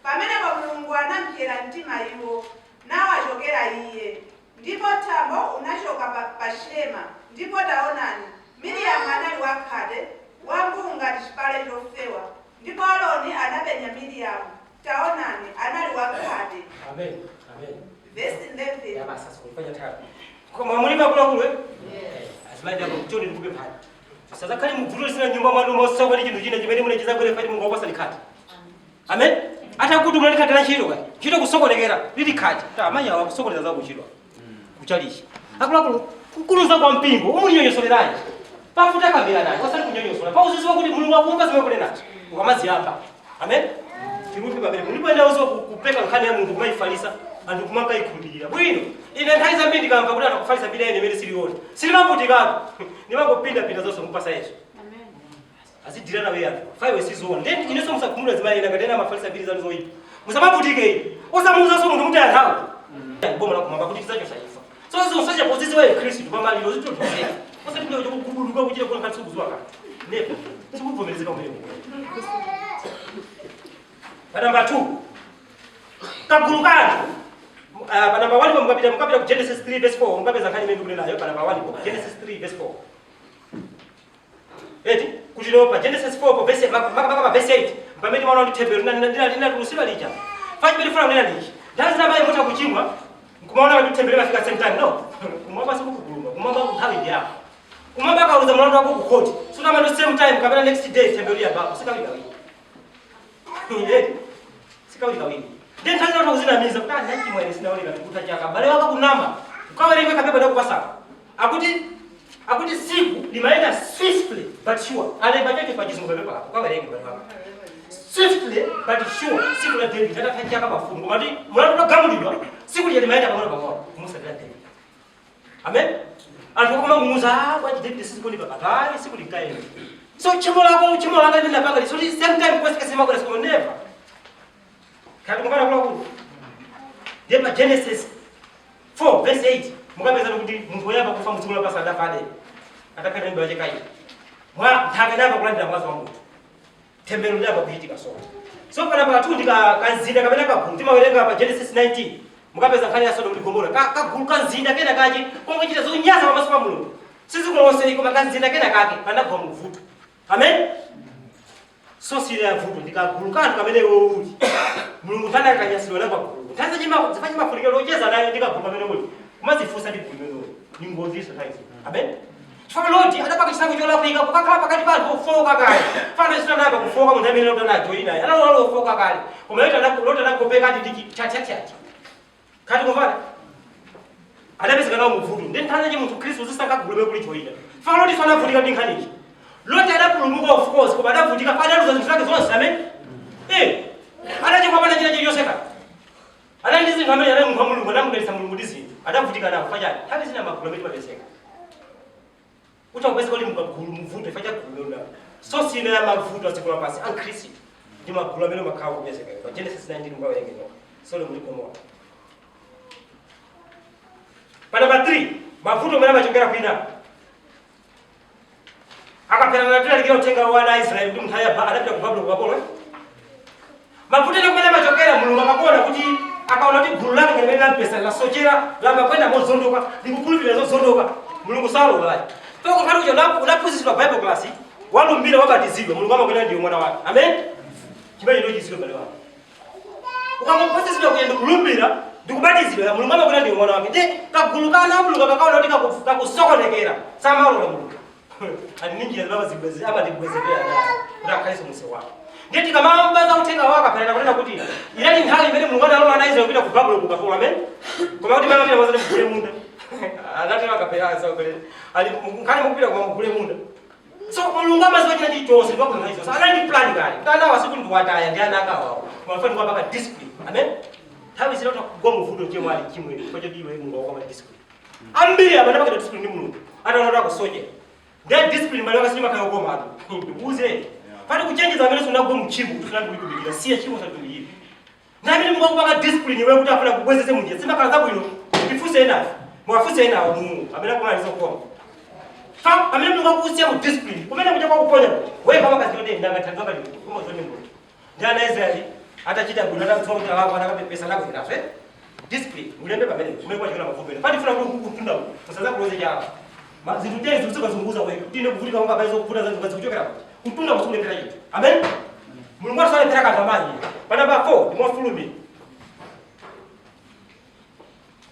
Pamenepo Mulungu anamupsera mtima iwo, nawachokera iye. Ndipo thambo unachoka pa Shema. Ndipo taonani, Miriamu anali wakhate, wamvuu ngati chipale chofewa. Ndipo Aaroni anapenya Miriamu. Taonani, anali wakhate. Amen. Amen. Verse 11. Ya basi sasa kufanya tatu. Kwa mwalimu kula kule? Asimaje hapo mtoni nikupe pale. Sasa kali mvulule sina nyumba mwandu mosa kwa kintu jina jimene mune chizagwe fadi Mungu wapasa likati. Amen. Hata kuti mune likati na chiro kwa. Chiro kusokolekera lili kati. Tamanya wa kusokoleza za kuchirwa. Kuchalisha. Akula kuluza kwa mpingo umunyonyosoleraje. Pafuta kabila naye. Wasali kunyonyosola. Pa uzizi wakuti Mulungu wakumba zimekole nacho. Ukamazi hapa. Amen. Kiruti babele. Mulipoenda uzo kupeka nkani ya Mungu kumaifalisa. Andu kumanga ikulira. Bwino. Ine ntaiza mbindi kamba kuti atakufalisa bila ene mele siliona. Silimavuti gapo. Nimangopinda pinda zonse mupasa Yesu. Amen. Azidira na weya. Faiwe sizona. Then ineso musakumula zimali ina ngatena mafalisa mbili zanu zoipa. Musabavutike. Osamuza so mundu mutaya ntawo. Boma la kumanga kuti kizacho saifa. So usaja pozizi wa Kristo pamali yo zito tose. Osati kuja kuguluka kuchira kuna kanisa kuzwa ka. Nepo. Sikuvomerezeka umene. Namba 2. Kagulukana. Pa namba 1 mukapita ku Genesis 3 verse 4 mukapeza nkhani imene ndikule nayo pa namba 1 Genesis 3 verse 4. Eti kuti leo pa Genesis 4 verse maka verse 8 pamene mwana wa tebero ndina tulusira lija. Faji bili funa mwana lija. Ndazi namba yemota kuchimwa kumaona wa tebero afika same time no. Kumwamba siku kuguluma kumwamba kuthawi ndi hapo. Kumwamba kauza mwana wako kukoti. Suna mano same time kapena next day tebero ya baba sikawika wiki. Sikawika wiki. Then tanga watu kuzina miza kutani nchi mwene sinaoleka kutachaka. Bale waka kunamba. Ukawa ile kabeba ndio kupasa. Akuti siku limaenda swiftly but sure. Ale bajeke kwa jisungu beba hapo. Ukawa ile beba. Swiftly but sure. Siku la David hata kachaka mafungo. Mati mwana gamulidwa. Siku ile limaenda pamoja pamoja. Musa bila David. Amen. Alipokoma Musa kwa David siku ile baba. Siku likae. So chimo lako ndio napanga. So same time kwa sikasema kwa siku never. Kati mukana kula kulu. Depa Genesis 4 verse 8. Mukapeza kuti munthu oyamba kufa mutsimula pasa adafade. Atakana mbe wache kai. Mwa ntakanamba kulandira mwazi wa munthu. Tembero ndaba kuchitika so. So kana pa ndika kanzinda kapena kabhunti mawerenga pa Genesis 19. Mukapeza nkhani ya Sodom ndi Gomora. Kagulu kanzinda kena kaji kongo chita zonyaza pamaso pa Mulungu. Sisi kulonse iko kanzinda kena kake panagwa muvuto. Amen. So sile ya vuto ndikagulukana kamene uli. Mulungu tanda kanyasiro la bakulu. Tanza jima zifanye mafuriko lojeza nayo ndikaguluka kamene uli. Kumazifusa ndi kumene uli. Ni ngozi so taizi. Amen. Chifukwa loti adapaka chisango chola kuika kukakhala pakati pa kufoka kale. Fana sina naba kufoka munthu amene ndo najo ina. Ana walo kufoka kale. Koma yota lota nakopeka ndi chachacha. Kati kumvana. Adapezeka nawo muvuto. Then tanza jima munthu Kristo zisaka gulube kuli choina. Fana loti sana vutika ndinkhani. Loti adapulumuka of course koma adavutika padaluza zinthu zake zonse amen. Anaje kwa bana chile choseka. Analizi ngamenya na Mungu Mulungu na Mulungu Mulungu dizi. Adavutika na kufanya. Hadi zina maprometi mabeseka. Utaweza kuli mkagulu mvuto ifanya kulonda. So sina ya mavuto asikula pasi ankrisi. Ndi magulu amene makao kubeseka. Kwa Genesis 19 mbawe yenge no. So ndo mliko mwa. Pa namba 3, mavuto mwana machongera kwina. Akapenda na tena likio tenga wana Israeli mtu haya anapita kubabula kubabula. Mavuto ndio kwa machokera Mulungu akakona kuti akaona kuti gulu lake limene lampesa lasochera lamakwenda mozondoka likukhulupirira zozondoka mulungu salola. Pako kali uja unaphunzitsidwa Bible class walumbira wabatizidwa mulungu amakwenda ndiye mwana wake. Amen. Chimene ndo chiziro bale wake. Ukamphunzitsidwa kuyenda kulumbira ndikubatizidwa mulungu amakwenda ndiye mwana wake. Ndi kagulu kana mulungu akakaona kuti kakusokonekera samalola mulungu. Ani ninji lava zibwezi ama ndibwezekera na ndakaiso muse wake. Ndeti kama mbaza utenga waka pale nakwenda kuti ilali nthawi imene mulungu analola anaiza kupita ku Babuloni kukapola amen. Koma kuti mama pia mwazani mkule munda. Anati wakapera sawa kale. Ali mkani mkupita kwa mkule munda. So mulungu amaziwa china chichonse ndipo kunaizo. So anali plan kale. Kana wasiku ndiwataya ndi anaka wao. Mwafani kwa baka discipline. Amen. Nthawi zilota kugoma vudo chemwe ali chimwe kwa cho diwe mulungu kwa discipline. Ambiri abana baka discipline ndi mulungu. Ataona kusoje. That discipline mali wakasima kayo goma atu. Uze. Pati kuchenjeza amene sunagwe mchimbo kutunandi kulikubikira siya chimbo satuliyiri. Na amene mungu kupaka discipline wewe kuti afuna kubwezeze munje. Sima kala zako ino. Ndifuse ena. Mwafuse ena wa mungu. Amene kumaliza kuoma. Fa amene mungu kusiya mu discipline. Kumene kuja kwa kuponya. Wewe kama kazi yote ndanga tanzaka ni kama zone mungu. Ndana Israeli atachita kunata mtsomo wako anakabe pesa lako zinafe. Discipline. Mulembe pamene. Kumekuwa chikona mafupe. Pati funa kutunda. Sasa kuloze jana. Mazitutezi zikazunguza wewe. Tinde kuvulika ngaba hizo kuvuta zangu kazichoka. Utunda kusule pera yetu. Amen. Mulungu asale pera katamani. Bana ba 4 ndi mofulumi.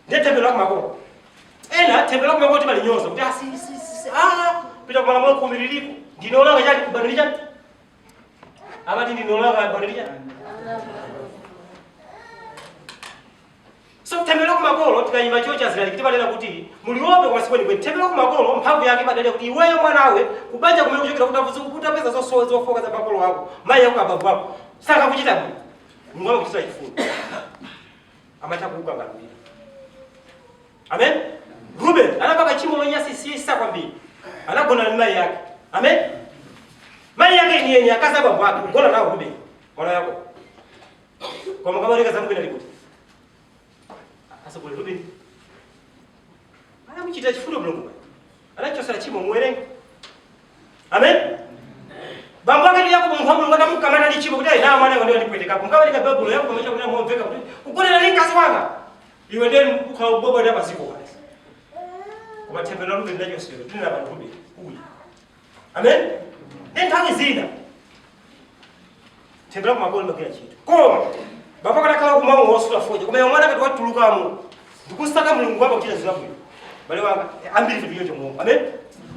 Ndete pera kumako. Ena tembela kumako ti balinyoza. Kuti pita kwa mama kumililiko. Ndinola ngajali kubadilika. Amati ndinola kubadilika. So tembela kumako tikayima chocha zilali kitibalera kuti muliope kwa siboni kwe tembela kumako mphamvu yake badale kuti iweyo mwanawe kubanja kumene kuchokera kutavuza kutapeza zofoka za makolo wako mai yako ababu wako saka kuchita bwi ngoma kuchita chifundo amacha kuuka ngambira. Amen. Ruben anapaka chimo lonyasi sisa kwambiri anagona na mai yake. Amen. Mai yake ni yenye akaza babu wake ngona nao Ruben mwana yako kwa mkama nika zangu binalikuti asa kule Ruben. Ana mchita chifundo mulungu. Anachosala chimo muerenge. Amen. Bamba kali yako munghamu ngata mukamana ni chibo kudai na mwana ndio ndipweteka. Mungaba nika Bible yako kamesha kuna mwoveka kuti. Ukone na linka swanga. Iwe ndeni kwa bobo nda basiko basi. Kwa tembela Ruben ndacho sio. Tuna abantu Ruben. Uyi. Amen. Ntawe zina. Tembela kwa magoli makira chitu. Koma. Baba kana kala kumamu hosula foje. Kuma mwana kati watuluka mu. Ndikusaka mulungu wako kila zinabu. Bale wanga ambiri video cho Mungu. Amen.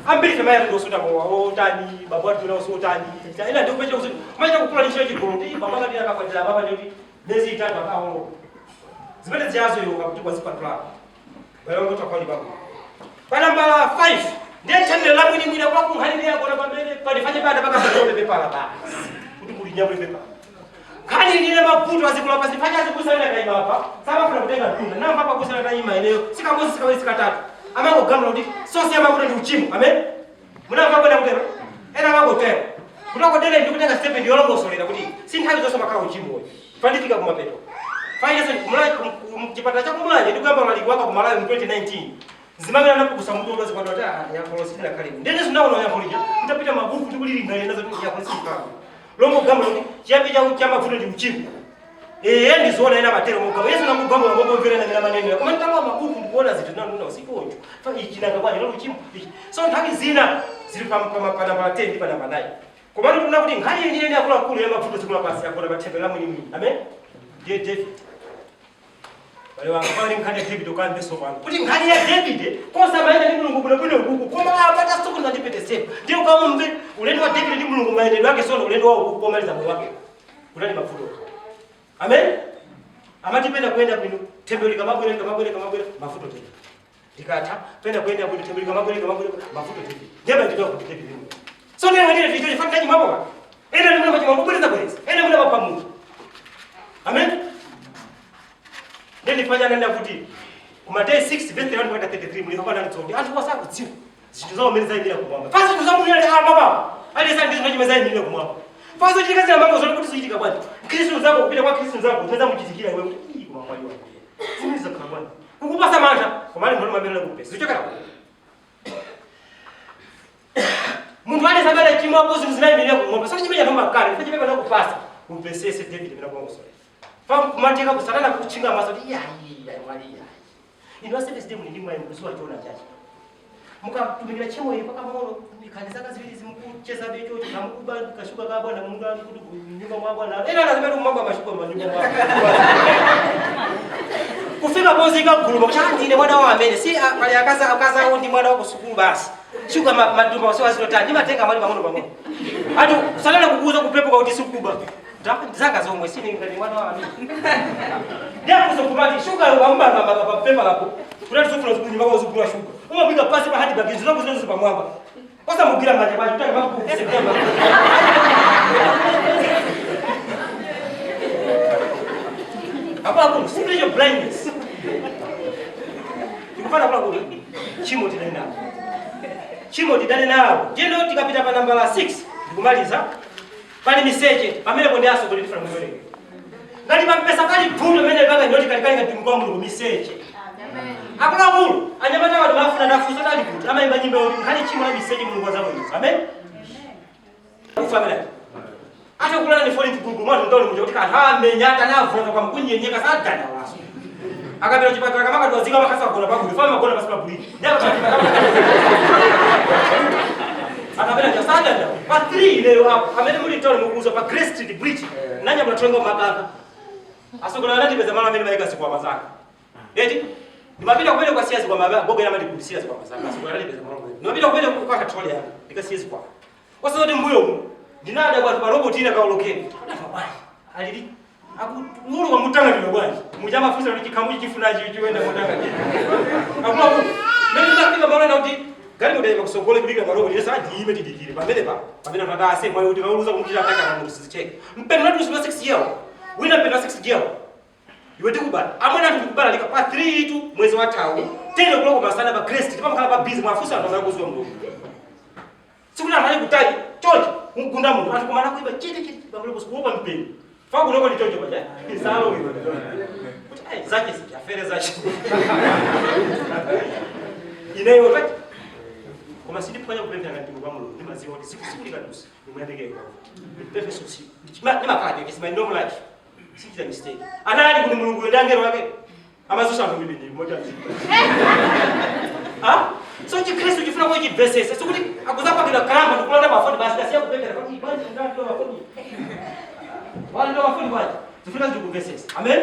Ambiri kama ya ndio suta kwa utani, baba watu nao utani. Ila ndio kumecha kusudi. Maisha kukula ni shiki kurundi. Baba kati akakwenda baba ndio nezi itatu akao. Zibele ziazo yo kakuti kwa sipa club. Bale wanga utakwani baba. Bana mbala 5. Ndiye tende la mwini mwina kwa kumhalilia kwa pambele. Pali fanye banda baka bado pepa la ba. Kuti kulinyamwe pepa. Kani nile maputo azikula pasi fanya azikusa ile kaima hapa. Sasa kuna kutenga tunda. Na hapa kusala kaima eneo. Sika mosi sika wezi katatu. Ama ngo gamla ndi sosi ya mafuta ndi uchimu. Amen. Muna ngabo na kutera. Ena ngabo tera. Kutoko dele ndi kutenga step ndi olongo solera kuti sinthawi zonse makala uchimu woyi. Fandifika kumapeto. Fanya sasa mchipata cha kumulaje ndi kuyamba mali wako kumalayo mu 2019. Zimamira napo kusamudo lozi kwa dota ya kolosi na karibu. Ndene sinaona ya polija. Ndapita mabuku tikulilinga nazo ya kolosi kama. Longo gamla ndi chiambi cha mafuta ndi uchimu. Ndi zona ina matero mugabo. Yesu namugamba ngombo vile na maneno. Koma ntamba mabuku ndikuona zitu nanu usikonjo. Fa ichinanga bwana lolo chimbo. So nthawi zina zili pana pana 10 ndi pana 9. Koma tuna kuti nkhani ndi akula kulu ya mafuta zikula pasi yakona matembela mwini. Amen. Ndiye David. Wale wangafanya nkhani ya David okambe so bwana. Kuti nkhani ya David kosa maana ni mulungu bwino nguku. Koma apata soko na ndipete sefu. Ndio kama mbe ulendo wa David ni mulungu maendeleo yake sio ulendo wao kukomaliza moyo wake. Ulani mafuta. Amen. Amati penda kwenda kwenu tembele kama bwele mafuta tena. Ikata penda kwenda kwenu tembele kama bwele mafuta tena. Ngeba ndio kwa David. So ndio ndio video ifanye kazi mambo. Enda ndio mambo bwele za bwele. Enda ndio mapa Mungu. Amen. Ndio nifanya nenda kuti. Mathayo 6 verse 1-33 mlihapa ndani tsondi. Antu kwa sababu tsiku. Zitu zao meza ile kumwamba. Fasi tuzamu ile baba. Ali sasa ndizo meza ile kumwamba. Fasi chikazi na mambo zote kuti ziitika bwana. Kristo zako kupita kwa Kristo zako unaweza mjizikia wewe hii kwa mwali wako. Simiza kama bwana. Kukupasa manja kwa mali ndio mabele kupesa. Sicho kana. Mungu ale sabana chimwa bozi mzina ile kumwamba. Sasa chimeja kama kale. Sasa chimeja na kupasa. Umpesese David bila kwa usore. Famu kumateka kusatana kuchinga masoti ya mwali. Ino service demu ndi mwaye mkusuwa chona chachi. Mukatumikira chemo iri pakamono ikanisa kaziviri zimukucheza becho kamukuba kashuka ka bwana Mungu kuti nyumba mwa bwana. Ena lazima kumwamba mashuka manyumba mwa. Kufika pozi ikaguluma kuchantine mwana wa amene si pali akaza ndi mwana wa kusukulu basi. Shuka madumba wasiwa zilotani ndimatenga mali pamono pamono. Atu salala kukuza kupepo kwa kuti sukuba. Zaka zomwe sine ngati mwana wa amene. Ndia kuzokumati shuka wamba pepa lako. Kuti sufuna zikunyumba kwa zukulu shuka. Umapika pasi pa hadi bagizi zako zinazo pamwamba. Kosa mugira maji maji utaka mambo ku September. Hapo spiritual blindness. Tukufanya kwa kule. Chimo tidane nao. Jeno tikapita pa namba 6. Ndikumaliza. Pali message pamene bonde aso kuli different mwele. Ngati pesa kali puno mene banga ndoti kali ngati mkongo mu message. Amen. Akula ngulu anyamata watu mafuna nafuza kali kuti amaimba nyimbo yoti kali chimo la message mulungu azabo izo. Amen. Ufamela. Ata kulana ni phone kugugu mwana ndoni muje kuti kahambe nyata navuza kwa mkunyenyeka sadana waso. Akapera chipatala kama katwazika makasa kugona pagulu fama kugona pasi pabuli. Nyaka chipatala kama akapera cha sadana. Pa 3 leo hapo amene muli tole mukuza pa Grace Street Bridge. Nanya mnatwenga mabaka. Asogona nati beza mama mimi maika siku kwa mazaka. Eti nimapita kubele kwa siasa kwa mabaka boga yama ndikusia kwa mazaka. Asogona nati beza mama. Nimapita kubele kwa katole yako. Nikasiezi kwa. Kwa sababu mbuyo ndinada kwa robot ina kaolokeni. Ndafa bwana. Alili akulu wa mutanga ndilo bwana. Mujama fusa nikikamuji kifunaji uende mutanga kile. Akula ku. Mimi ndakika maana nauti gari mudaye makusogole kuliga marobo yesa ajime tidikire. Pamene pa. Pamene pada ase mwayo uti kauluza kumjira ataka na musicheke. Mpendo wetu usima 6 yao. Wina mpendo 6 yao. Iwe tikubala. Amwana tukubala lika pa 3 tu mwezi wa tawo. Tena kuloko basana ba Grace tipa mkala ba busy mafusa ndo kuzwa mdomo. Sikuna mali kutaji. Chocho ngunda mundu atukumana kuiba chete bamule kusukupa mpeni. Fa kuloko ni chocho baje. Salo hiyo. Kuti zake si afere zake. Inayo wakati kama sidi kufanya kupenda ngati kwa mulo ni maziwa wote siku likadusi nimwendeke kwa pepe susi ni makadi kisema normal life siki mistake anali kuni mulungu ndangero wake amazusha mbibi ni moja so Kristo jifuna kwa verses so kuti akuzapa kila karamba tukulanda mafoni basi kasi kupenda kwa kibali ndio mafoni wale ndio mafoni waje tufuna ndio verses amen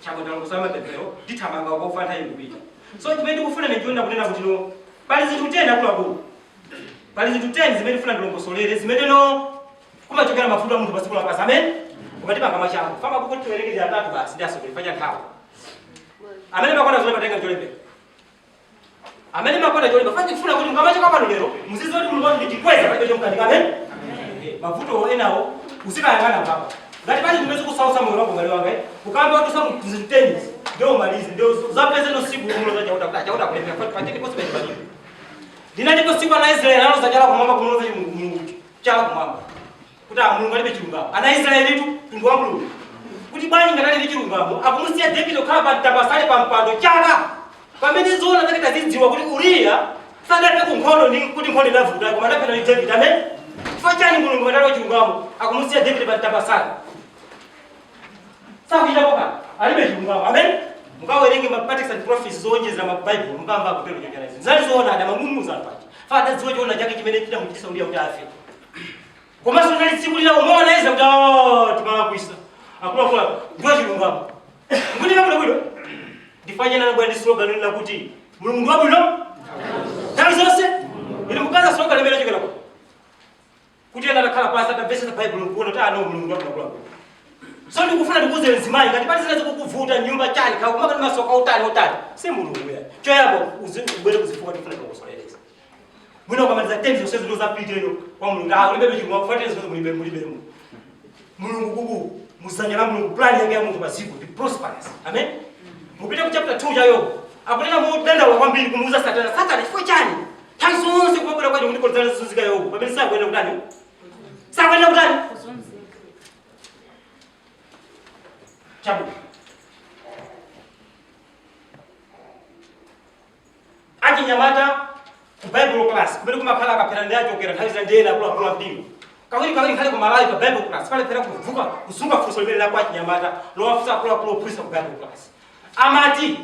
chako ndio kusema pepeo ditamanga kwa ufanya hiyo bibi. So jimendi kufuna nejonda kunena kuti no pali zinthu tena kula bulu. Pali zinthu tena zimendi kufuna ndilongosolere zimendi no kumachokera mafuta munthu pasikula pasi amen. Kumatipa kama changu. Fama kuko tuwerekeze atatu basi ndiaso kulifanya kawa. Amene makona zole matenga njolembe. Amene makona njolembe fanya kufuna kuti mkamacha kama lero mzizo ndi mulungu ndikweza kwa hiyo mkanika amen. Mafuto enao usika yangana baba. Ngati pali tumeze kusausa moyo wako ngali wanga ukamba watu samu zinteni ndio malizi ndio zapeze no siku kumuloza chauta kulipia kwa patini kwa sababu bali dina ndipo siku na Israeli nalo zajala kumwamba kumuloza Mungu chala kumwamba kuta Mungu alibe chirungamo ana Israeli tu tundu wa Mungu kuti bani ngatali ndi chirungamo akumusiya David okhala pa tabasale pa mpando chaka pamene zona zake tazidziwa kuti Uriya sadaka kunkhondo ndi kuti nkhondo inavuta koma ndapena ni David amen fachani Mulungu ngatali chirungamo akumusiya David pa tabasale sawa ijaboka alibe chirungamo amen. Mukawerenge mathematics and prophecies zonjeza mu Bible mukamba kupelo chonjana izi zalizoona ada mamumuza pachi fada zizoona chake chimene chita mukisa ulia utafe koma sunali tsiku lila umeona iza kuti timala kuisa akula ndio chilungamo ngudi kabula bwino ndifanye na bwandi slogan lina kuti Mulungu wabwino talizose ili mukaza slogan limene chikela kuti ana nakhala pasi ata verse za Bible ngikuona ta ano Mulungu wabwino. So ndikufuna ndikuze nzimani ngati pali zinazo kukuvuta nyumba chani kakuma kali masoka utani si Mulungu ya cho yabo ubwere kuzifuka ndifuna kukusoleleza mwino kamaliza tenzi zose zilo zapiteno kwa Mulungu ulibebe chimwa kufuata zose mulibebe Mulungu kuku musanyala Mulungu plan yake ya Mungu basiku the prosperous amen. Mupite ku chapter 2 ya Yobu akunena mu denda wa kwambiri kumuuza Satana ifo chani tanzonse kubwera kwa ndiko zana zuzika Yobu pamene sa kwenda kutani chabu aji nyamata ku Bible class kubele kumakhala akapera ndi achokera nthawi za ndena kula mpingo Kawiri kale kwa malai kwa Bible class. Pale pera kuvuka kusunga fuso lile la kwa Nyamata. Lo afisa kula priest of Bible class. Amati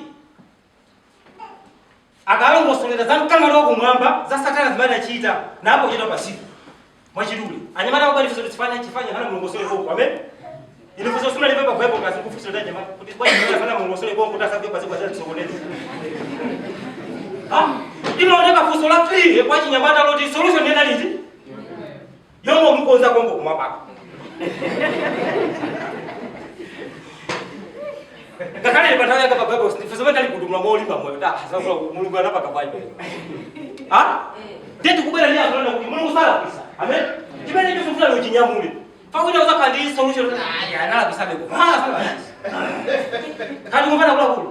akalongo solera zamkanga logo mwamba za satana zimana chita na hapo jina basi. Mwachiduli. Anyamata kwa fuso chifanya hana mlongosole huko. Amen. Ile fuso sura ile kwa Bible class kufuso ndio jamaa. Kwa hiyo sana mlongosole kwa kutasa kwa sababu za sokolezi. Ino ndeka fuso la 3 kwa Nyamata loti solution nenda liti. Yongo mkoza kongo kumabaka. Kakale nipataya kapa Bible fuso meta likudumwa molimba moyo da sasa Mungu anapaka Bible. Tetu kubera lia tunaona kuti Mungu sala kisa. Amen. Kimene hicho fuso lo kinyamule. Fakuja uza kandi solution ya nala kisabe ko. Sala. Kadi ngomana kula kula.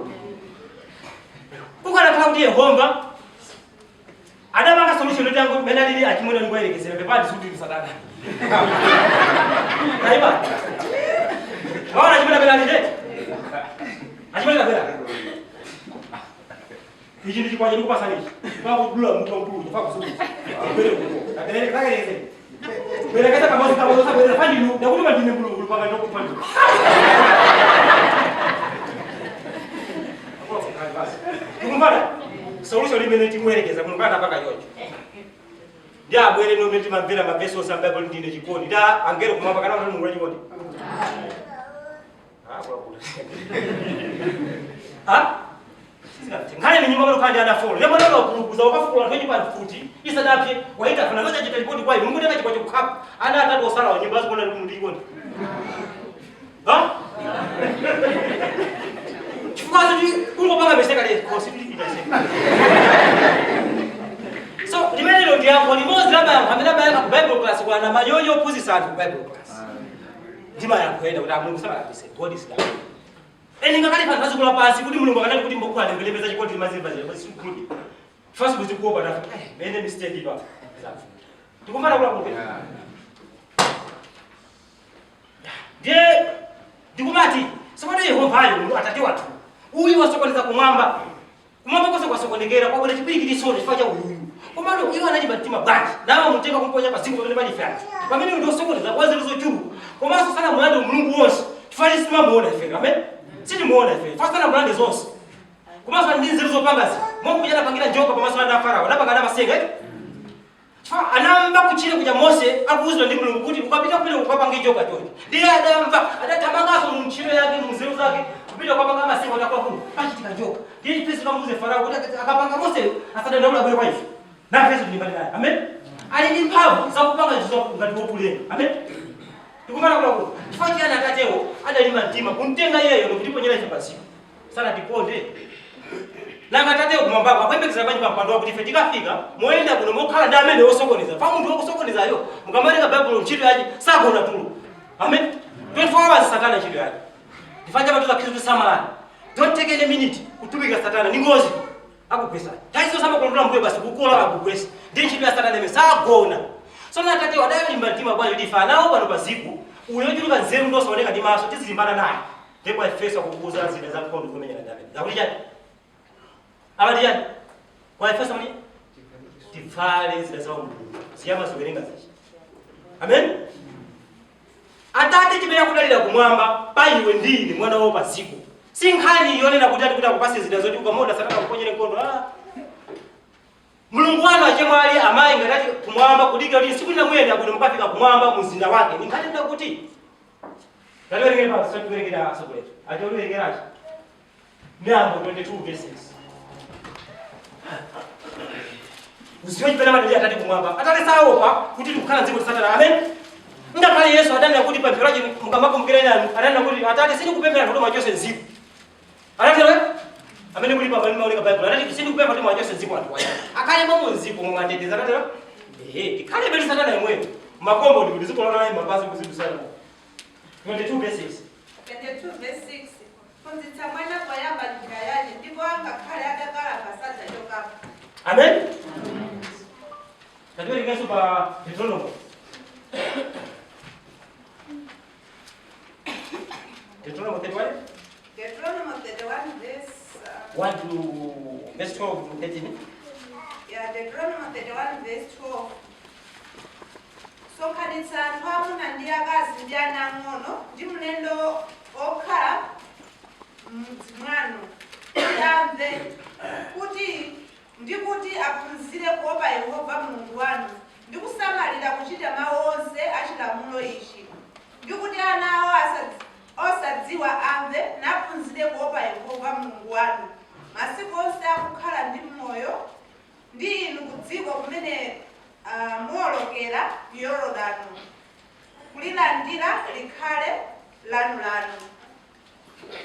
Kukala kama ndiye homba. Ada manga solution yangu mena lili akimwona ni kweli kesi pepa disudi sadaka. Kaiba. Bora jimela bela nje. Ajimela bela. Hiji ndi kwa jibu pasani. Kwa kudula mtu mtu fa kusudi. Bele ko. Atene kaka yeye. Bele kata kama sasa bele fandi lu na kutuma dine bulu panga ndo kupanda. Tukumbana. Solution limeneti mwelekeza munukana paka yocho. Ndia bwele no meti mavera mapeso sa Bible ndine jikoni. Da angero kumamba kana muntu ngura jikoni. Ngale ni nyumba kandi ana follow. Yamwe ndo kuruguza wakafukula kwenye pa futi. Isa dapye waita fana ngoja jitalipoti kwa Mungu ndeka chikwa chukapa. Ana atatu osala wa nyumba zikona ndi jikoni. Chifukazi kungo panga meseka le possibility itaseka. So limene lo ndiyango limozi labda amene labda ku Bible class kwa na mayoyo puzi sana ku Bible class. Ndima yakwenda kuti Mulungu sala apise God is God. Ngakali pano pazikula pasi kuti Mulungu akatali kuti mbokula ndembelebeza chikoti mazimba zile basi kuti. First kuzikuopa na mene mistake iba. Tukumana kula kuti. Je, ndikumati sokono Yehova ali atatiwa tu. Uyu wasokoneza kumwamba. Kumwamba kosa kwa sokonekera kwa bole chipiki kisoro chifacha uyu. Komando iwo anajibatima baki. Nawo muteka kumponya pasiku pamene bali fyati. Pamene ndio sokoneza kwazi lizo churu. Komanso sana mulando Mulungu wonse. Tifali sima muona ife. Amen. Sini muona ife. Fasta na mulande zonse. Komanso ndi zilizo pangasi. Mungu kujana pangira njoka pamaso na Farao. Napanga na masenga. Anamba kuchire kuja Mose akuzwa ndi Mulungu kuti ukapita kule ukapanga njoka choni. Ndiye adamva adatamanga mu mchiro yake muzeu zake. Kupita kwa panga masenga utakuwa huko. Achitika njoka. Ndiye pesa kamuze Farao kuti akapanga Mose akadandaula bure kwa hiyo. Na pesa ni mbali naye. Amen. Ali ni mpavu za kupanga hizo ngati wopule. Amen. Tukumana kwa huko. Tufakiana tateo adalima ntima kuntenga yeye ndo ndipo nyela chapasi. Sana tiponde. Na ngatateo kumwamba kwa kwembe kizabanyi pa mpando kuti fetika fika moenda kuno mokhala ndamene osokoniza. Fa muntu okosokoniza yo. Mukamaleka Bible nchito yaji sakona tulu. Amen. 24 hours satana nchito yaji. Tifanya watu za Kristo samalani. Don't take any minute kutumika satana ni ngozi. Akupesa. Taizo sama kontrola mbwe basi kukola akupesa. Ndi nchito ya satana mesagona. So na tateo adayo limbatima bwa lifa nao bano pasiku. Uyojuruka nzeru ndo soneka di maso tizilimbana naye. Ndipo Efeso kukuza zile za mkondo kumenya na David. Zakulija. Abadiani. Kwa Efeso mni tifale zile za Mungu. Siyama sogerenga zishi. Amen. Atate kibera kudalira kumwamba payiwe ndini mwana wo pasiku. Sinkhani yone na kutati kuta kupasi zile zoti ukamoda sana kuponyere nkondo. Mulungu wanu achemwali amayi ngati kumwamba kudika kuti siku linamwenda kuti mukafika kumwamba muzinda wake. Ninkhani ndakuti. Kalwerengera pa sokwerengera asokuletu. Achowerengerachi. Miyambo 22 verses. Usiweji pena madali atati kumwamba. Atati saopa kuti tukana nziko satana. Amen. Ndakale Yesu adani akuti pa mpiraji mkamako mkirena adani akuti atati sini kupembera ndo majose nziko. Atati wewe? Amen kulipa bali maulika Bible. Atati sini kupembera ndo majose nziko watu waya. Akale momo nziko mwangatete atati wewe? Ikale beli satana yemwe. Makombo ndi ziko lona mabazi kuzidu sana. 22 verses. 22 verse 6. Kunzitsa mwana kwa yamba njira yaje ndipo angakhala adakala pasadza yokapo. Amen. Kadwe lingaso pa Deuteronomy. Deuteronomy 31. Deuteronomy 31 verse 1 to verse 12 to 13. yeah, Deuteronomy 31 verse 12. sonkhanitsa anthu amuna ndi akazi ndi ana ang'ono ndi mlendo okhala m'mudzi mwanu amve kuti aphunzire kuopa Yehova Mulungu wanu ndi kusamalira kuchita mawu onse a chilamulo ichi, ndi kuti ana awo osadziwa amve naphunzire kuopa Yehova Mulungu wanu masiku onse akukhala ndi moyo ndi inu ku dziko kumene muwolokera Yorodani kulilandira likhale lanu.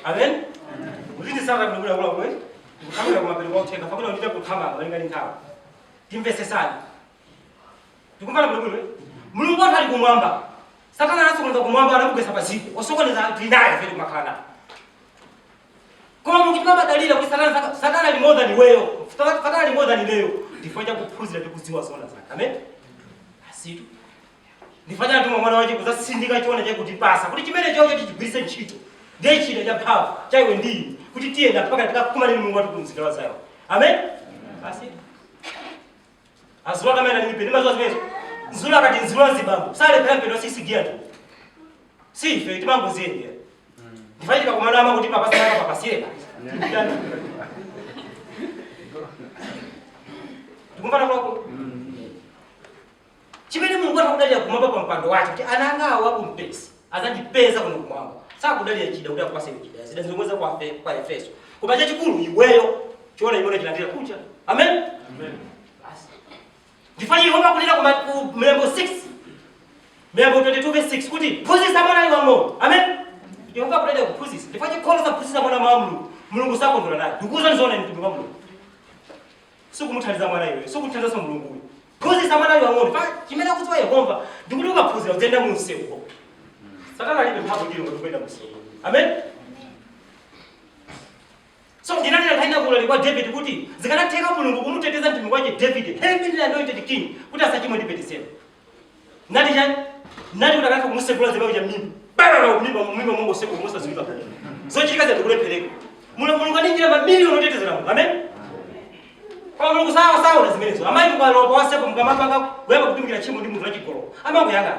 Amen. Ulindi sana kulungula kula kwe. Kukamera kwa mapeli kwa uthenga. Fakuna ulinde kutama walinga nithawa. Timvese sana. Tukumbana kulungula. Mulungu ali kumwamba. Satana anasokoneza kumwamba anakugesa pasipo. Osokoneza tinaye feli makana. Kama mukitama dalili kwa Satana ni more than wewe. Satana ni more than leo. Ndifanya kuphunzira ndikuziwa zona zake. Amen. Asitu. Ndifanya tu mwana waje kuzasindika chiona cha kutipasa. Kuti chimene chocho chichigwirise ntchito. Ndechile cha mphavu chaiwe ndini kuti tiyenda mpaka tikakumana ndi Mulungu wathu kumzika wazayo. Amen. Basi azula kamera ni pende mazo zimezo nzula kati nzula zibambo sale pembe ndo sisi giatu si fe timango zende ndifaika kwa mwana wangu tipa pasa hapa pasile tukumbana kwako chimene Mulungu atakudalia kumwamba pa mpando wake kuti anangawa kumpesa azandipeza kuno kumwamba saka kudalia chida kuti akupase chida zida zilongweza kwa Efeso kubacha chikulu iweyo chiona imone chilandira kucha. Amen. Amen. Basi ndifanye Yehova kunena ku Mlembo 6 Mlembo 22:6 kuti phunzitsa mwana wako. Amen. Yehova kudalia kuphunzitsa ndifanye khola za kuphunzitsa mwana wa Mulungu sakondwera naye ndikuza nzona ni mtumiki wa Mulungu sikumuthandiza mwana iwe sikumuthandiza Mulungu uyu phunzitsa mwana wako fa chimene akudziwa Yehova ndikuti ukaphunzira uzenda mu msewu. Satana alibe mphamvu ndilo kwenda msewu. Amen. So ndinanena thaina kula kwa David kuti zikanatheka Mulungu kumuteteza mtumiki wake David heavenly anointed king kuti asachimwe ndi Bathsheba. Nati chani? Nati kuti akatha kumusekula zibawo cha mimba. Bala mimba Mungu sekula Musa ziba. So chikaza ndikulephereka. Mulungu aninjira mamiliyoni otetezera Mulungu. Amen. Kwa Mulungu sawa na zimenezo. Amayi mukalopa wasepo mukamapanga weba kutumikira chimo ndi munthu wachigolo. Amango yanga.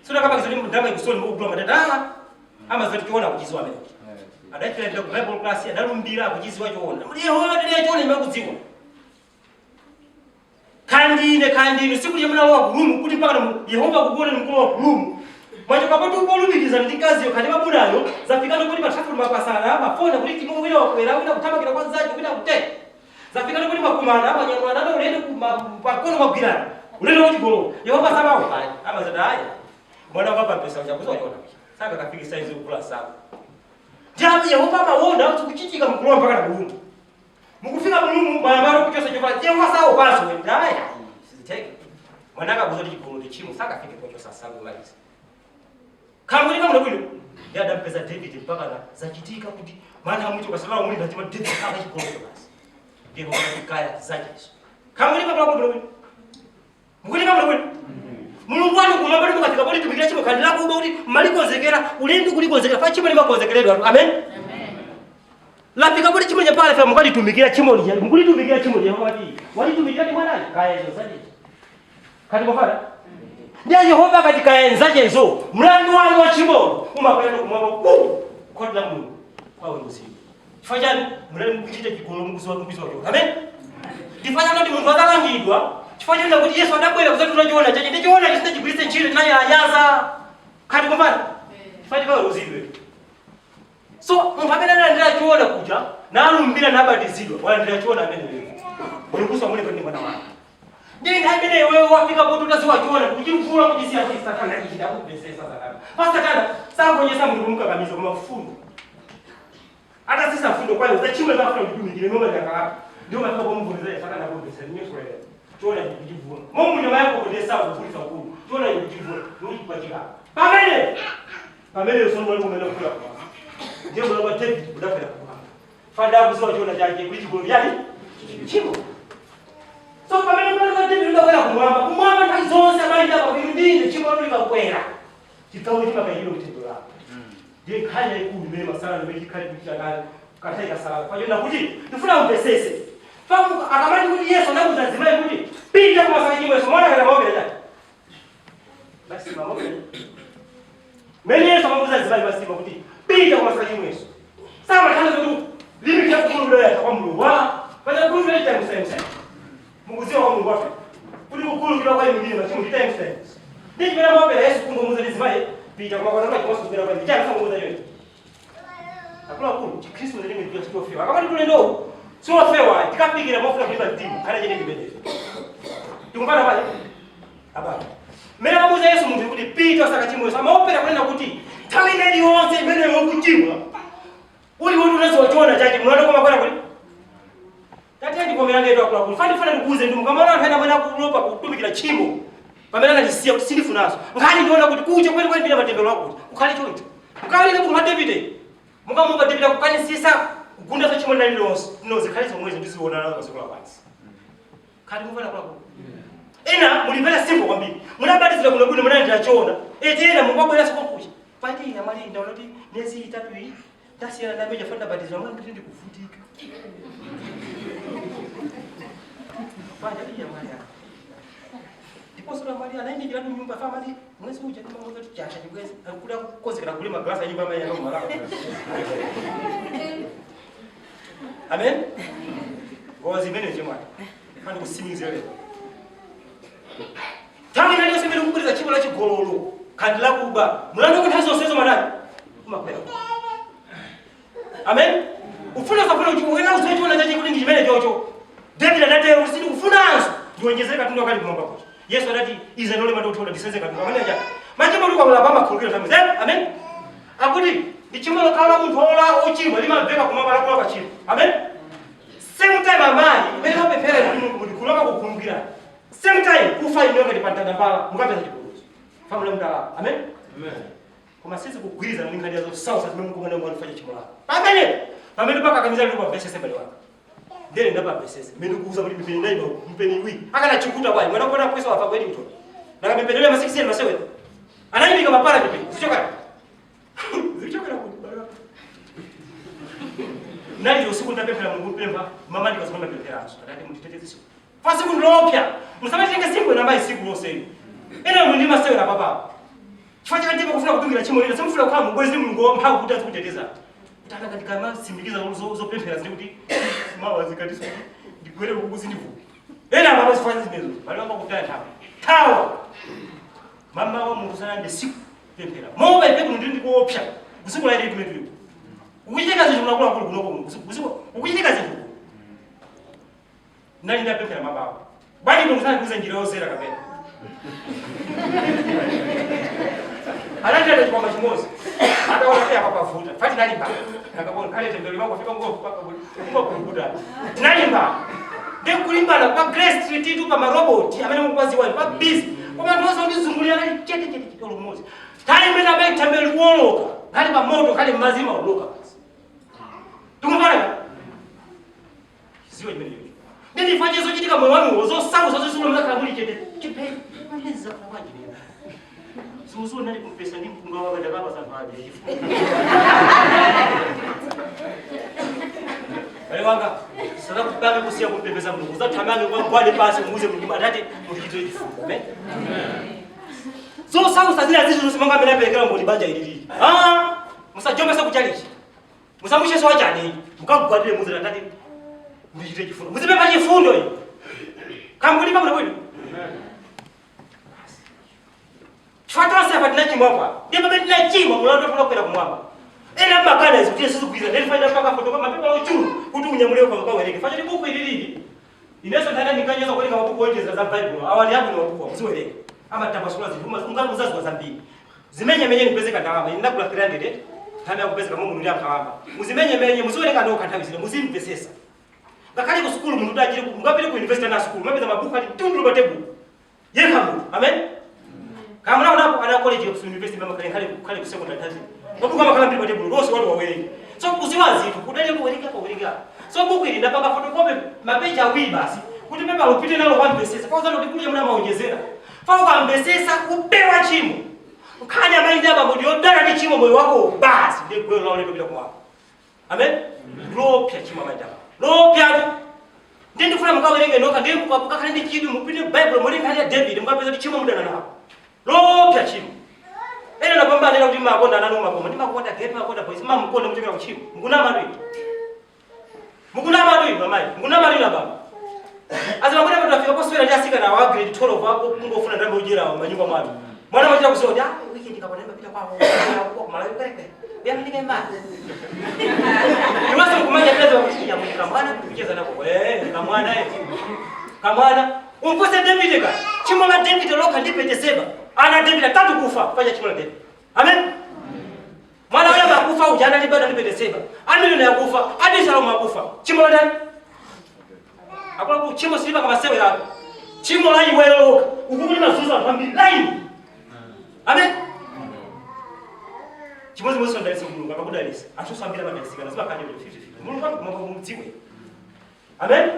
Sura kama kizoni ndama ikusoni mukugula matata. Ama zati kiona kuchiziwa amene. Adaitira ndiko Bible class adalumbira kuchiziwa choona. Muri Yehova ndiye choona imakudziwa. Kandi siku yemuna wa gulumu kuti mpaka Yehova kugona mkulu wa gulumu. Mwacho kapotu kolubikiza ndi kazi yo kandi mabudayo zafikana kuti mathafu mapasana mafona kuti timungu wina wakwera wina kuthamakira kwa nzaje wina kute. Zafikana kuti makumana abanyarwa nado ulende pakono magwirana. Ulende wachigolo. Yehova sabawo pale. Ama zadaya. Mwana wapa pesa uchakuzo yona. Saka kafiki size ukula sawa. Jabu Yehova maona kuchichika mkulu mpaka na gulumu. Mukufika Mulungu barabara kuchosa chova Yehova sawa paso ndaya. Siziteke. Mwanaka kuzoti chigolo chimo saka fike kwa chosa sangu malisa. Kama ni kama ndabwino. Ya dampeza David mpaka na zachitika kuti maana amucho kwa sababu muli ndachima David kama chigolo basi. Ndipo kaya zake. Kama ni kama ndabwino. Mukuli kama ndabwino. Mulungu wanu kumwamba ndipo katika bodi tumikira chimo kandi lako uti malikonzekera ulembi kulikonzekera pa chimo limakonzekeredwa. Amen. Amen. Lapika bodi chimo nyapala fa mukali tumikira chimo lija. Mukuli tumikira chimo lija wati. Wali tumikira ni mwana kaya hizo sadi. Kati kofara. Ndiye Yehova katika enzaje hizo. Mlandu wangu wa chimo umakwenda kumwamba kwa la Mungu. Kwa wewe msimu. Fanyani mlandu kuchita kigolo mkuzo wa mbizo wako. Amen. Difanya ndo Mungu azalangidwa. Chifanya ndo kuti Yesu adakwera kuzatu tunajiona chaje ndichoona chisite chigulise nchire naye ayaza. Kati kofara. Fanya kwa uziwe. So mpabena ndira chiona kuja na alumbira na batizidwa wala ndira chiona amene. Mulungu samule kwa mwana wake. Ndiye haimene wewe wafika potu utaziwa chiona kujimvula kujisia Satana ijida kupesesa Satana. Pastor kana sangonyesa Mulungu kabisa kwa mafundo. Hata sisi afundo kwa hiyo zachimwe bafuna kujumingire ngoma yakaka. Ndio mafika kwa Mungu nzee Satana kupesesa ni kwa hiyo. Chiona kujimvula. Mungu nyuma yako kudesa kukulisa kuu. Chiona kujimvula. Ndio kupachika. Pamele usomo wako umeenda kula kwa. Ndio mwana David udafera kwa. Fanda kuzoa chiona chake kulichigolo yani chimo. So pamene mwana David udafera kumwamba. Kumwamba nthawi zonse amaita pabirudini chimo likakwera. Chikawo chimakairo mtendo lako. Ndiye khanya ikulu imene masala imene ikhali kuchita nayo kathaika sala. Kwa hiyo nakuti ndifuna umpesese. Famu akamati kuti Yesu anakuza zimayi kuti pita kwa masala chimwe so mwana kana maobe chake. bali basima kuti pita kwa sakimweso sama kana kuti limiti ya kulula kwa Mulungu wa pata kulula ita msense mukuziwa kwa Mulungu wafe kuti kukulukira kwa mwingine masimu kita msense ndi kimena mwapela Yesu kungumuza lizimaye pita kwa kwa kwa kusubira kwa njana kwa kumuza yote akula kulu Kristo ndiye ndiye sitofewa kama ndule ndo sio fewa tikapigira mofuna kulipa timu kana jeni kibende tungana pale abana mera muza Yesu muntu kuti pita sakachimwe sama opera kwenda kuti tawina yonse imene yokuchimwa uli wonu unazochona chachi munaona koma kwenda kuli tatendi komera ngeto akula kuli fani ndikuuze ndi mukamana anthu ena mwena kulopa kutumikira chimo pamene ngachisiya kuti sindifunazo ngani ndiona kuti kuche kweli kweli bila matembelo akuti ukhali choncho ukali ndi kuma David mukamuka David akukanisisa kugunda za chimo ndani lonse noze khali zomwezo ndiziona nazo zikola kwansi khali mufana kula kuli ena mulipela simple kwambiri munabatizira kuno bwino munandira chona tena mungwabwera sikokucha pati ina mali ndaona kuti nezi itatu iyi tasiyana na meja fanda batizira mwana kuti ndikuvutika panja iya mali ndipo sura mali anaindi jira nyumba fa mali mwezi uja kama ngoza tuchasha nyingwezi akuda kukozekera kulima glasa nyumba mali yangu mala amen gozi mene chemwa kandi kusimizele Tangi nali yosemera kukuliza chibo la chigololo kandi la kuba mulando kuti hazo manani kumakwera amen ufuna safuna uchibo wena uzocho na chachi kuti ndimene chocho David anatero usindi kufunanso ndiwonjezeka tundo kali kumamba kuti Yesu anati iza nole madothola disenze kati pamene acha machimo lukwa kula pama khulukira tamu amen akuti ndichimo lokhala munthu ola ochimwa limamveka kumamba la kula pachimo amen same time amayi imene opepera kuti Mulungu kulaka kukhulukira same time kufa inyoka ndipanda mbala mukapeza chipuluzo famula mdala amen koma sisi kugwiriza na nkhani yazo sawa sasa Mungu mwana wangu afanye chimo lako pamene paka kanisa lilo kwa vese bali wako ndele ndapa vese mimi kuuza muri mpeni nayo mpeni wi akana chikuta bali mwana kwenda pesa wafa kweli mtu na mpendele masiksi ni masewe anaimbi kama para pipi zichoka nani usiku ndapepela Mungu pemba mama ndikazoma pepela aso ndati mutiteteze siku fasi kunropya musamati tenge siku na mai siku lose ena mulima sewe na baba chifanya kantipa kufuna kutungira chimo lile semfuna kwa mugwezi Mulungu mpaka kuti kuteteza kutaka katika masimbikiza zo pemphera zili kuti mawa zikatiso ndikwere kukuzi ndivu ena baba sifanya zimezo bali wamba kutaya tawa mama wa Mulungu sana ndi siku pemphera moba ipeku ndi kuopya usiku la ile tumetuyo ukijeka zitu unakula kule kunoko usiku ukijeka zitu nani nda pemphera mababa bali Mulungu sana kuza njira yozera kapena Anataka kwa mashimozi. Hata wanafia hapa futa. Fati nalimba. Nakabona kale tembele wako fika ngo paka ngo kukuta. Nalimba. Ndio kulimba na kwa Grace Street tu kama robot. Amene mkwazi wao kwa busy. Kwa ndio sasa ndizungulia na chete kitolo mmoja. Tani mena bai tembele kuoloka. Kali ba moto kali mazima uloka. Tumfanya. Sio imeni. Ndio nifanye hizo kitu kama moyo zo sawa zote sio mnaka muli chete. Kipe. Maliza kwa wajibu. Susu nani kumpesa ni mpunga wa baba safari. Wale wanga sasa kupanga kusia kumpembeza Mungu. Sasa tamani kwa kwani pasi muuze Mungu atati mukitoe kifungo. Amen. So sasa zile azizo zosimanga mbele pelekera mboni banja ilili. Musajomba sasa kuchalishi. Musamushe so wajani. Mukagwadile muuze atati mukitoe kifungo. Muzipepa kifundo hii. Kambuli kama wewe. Fatwa sasa fatina chimwapa. Ndio baba tina chimwa mulando funa kwenda kumwamba. Ena makana hizo tia sisi kuiza. Ndio faida paka foto kama pepa uchuru. Kutu unyamulio kwa weleke. Fanya ni buku ilili. Ineso ndana nikanyaza kwa kama buku wote za Bible. Awali hapo ni wabuku. Usiweleke. Ama tabasula zivuma ngalo uzazi wa zambi. Zimenye menye nipezeka ndawama. Ina kula 300. Tana kupezeka Mungu ndio akawamba. Muzimenye menye muziweleka ndo kantabizile. Muzimpesesa. Ngakali ku school mundu dajire ngapile ku university na school. Mapeza mabuku ali tundu batebu. Yekamu. Amen. Kama na unapo ana college of university mama kale secondary tazi. Wabuku kama kala mbili batebu rose watu waweleke. So kuziwazi tu kudale kuweleka kwa weleka. So buku ili ndapanga photocopy mapeja wi basi. Kuti pepa upite nalo kwa mbesesa. Kwa sababu ndikuja mna maongezera. Fao kwa mbesesa kupewa chimo. Ukanya maida ba modio dara ni chimo moyo wako basi ndio kwa leo ndio bila kwa. Amen. Ropya chimo maida. Ropya ndio ndifuna mkawelenge noka ndio kwa kaka ndi chidu mupite Bible muri kali ya David mkapeza chimo mudana nao. Ropya chimo. ene napambana ila kuti makonda nanu makoma ndi makonda gate makonda boys mamukonda muchokera kuchimo mukunama lwi mamayi mukunama lwi baba azima kwenda patafika poswera ndi asika na wa grade 12 hapo kungofuna ndambe ujira manyumba mwatu mwana mmoja kusoja weekend kapona pita kwao kwa malawi kweke ya ndike mama niwaza kumanya pesa ya mwika mwana kucheza nako kamwana kamwana umpose David ka chimo la David loka ndipete seba ana David atatu kufa fanya chimo la David amen mwana wala makufa ujana libada ndipete seba amili ya kufa hadi Salomo akufa chimo la nani akula ku chimo siliva kama sewe yako chimo la iwe loka ukuli masuza family line amen chimo zimo sonda isi mulungu akakudalisa atusambira mabesika lazima kanje 50-50 mulungu akumamba mumdziwe amen.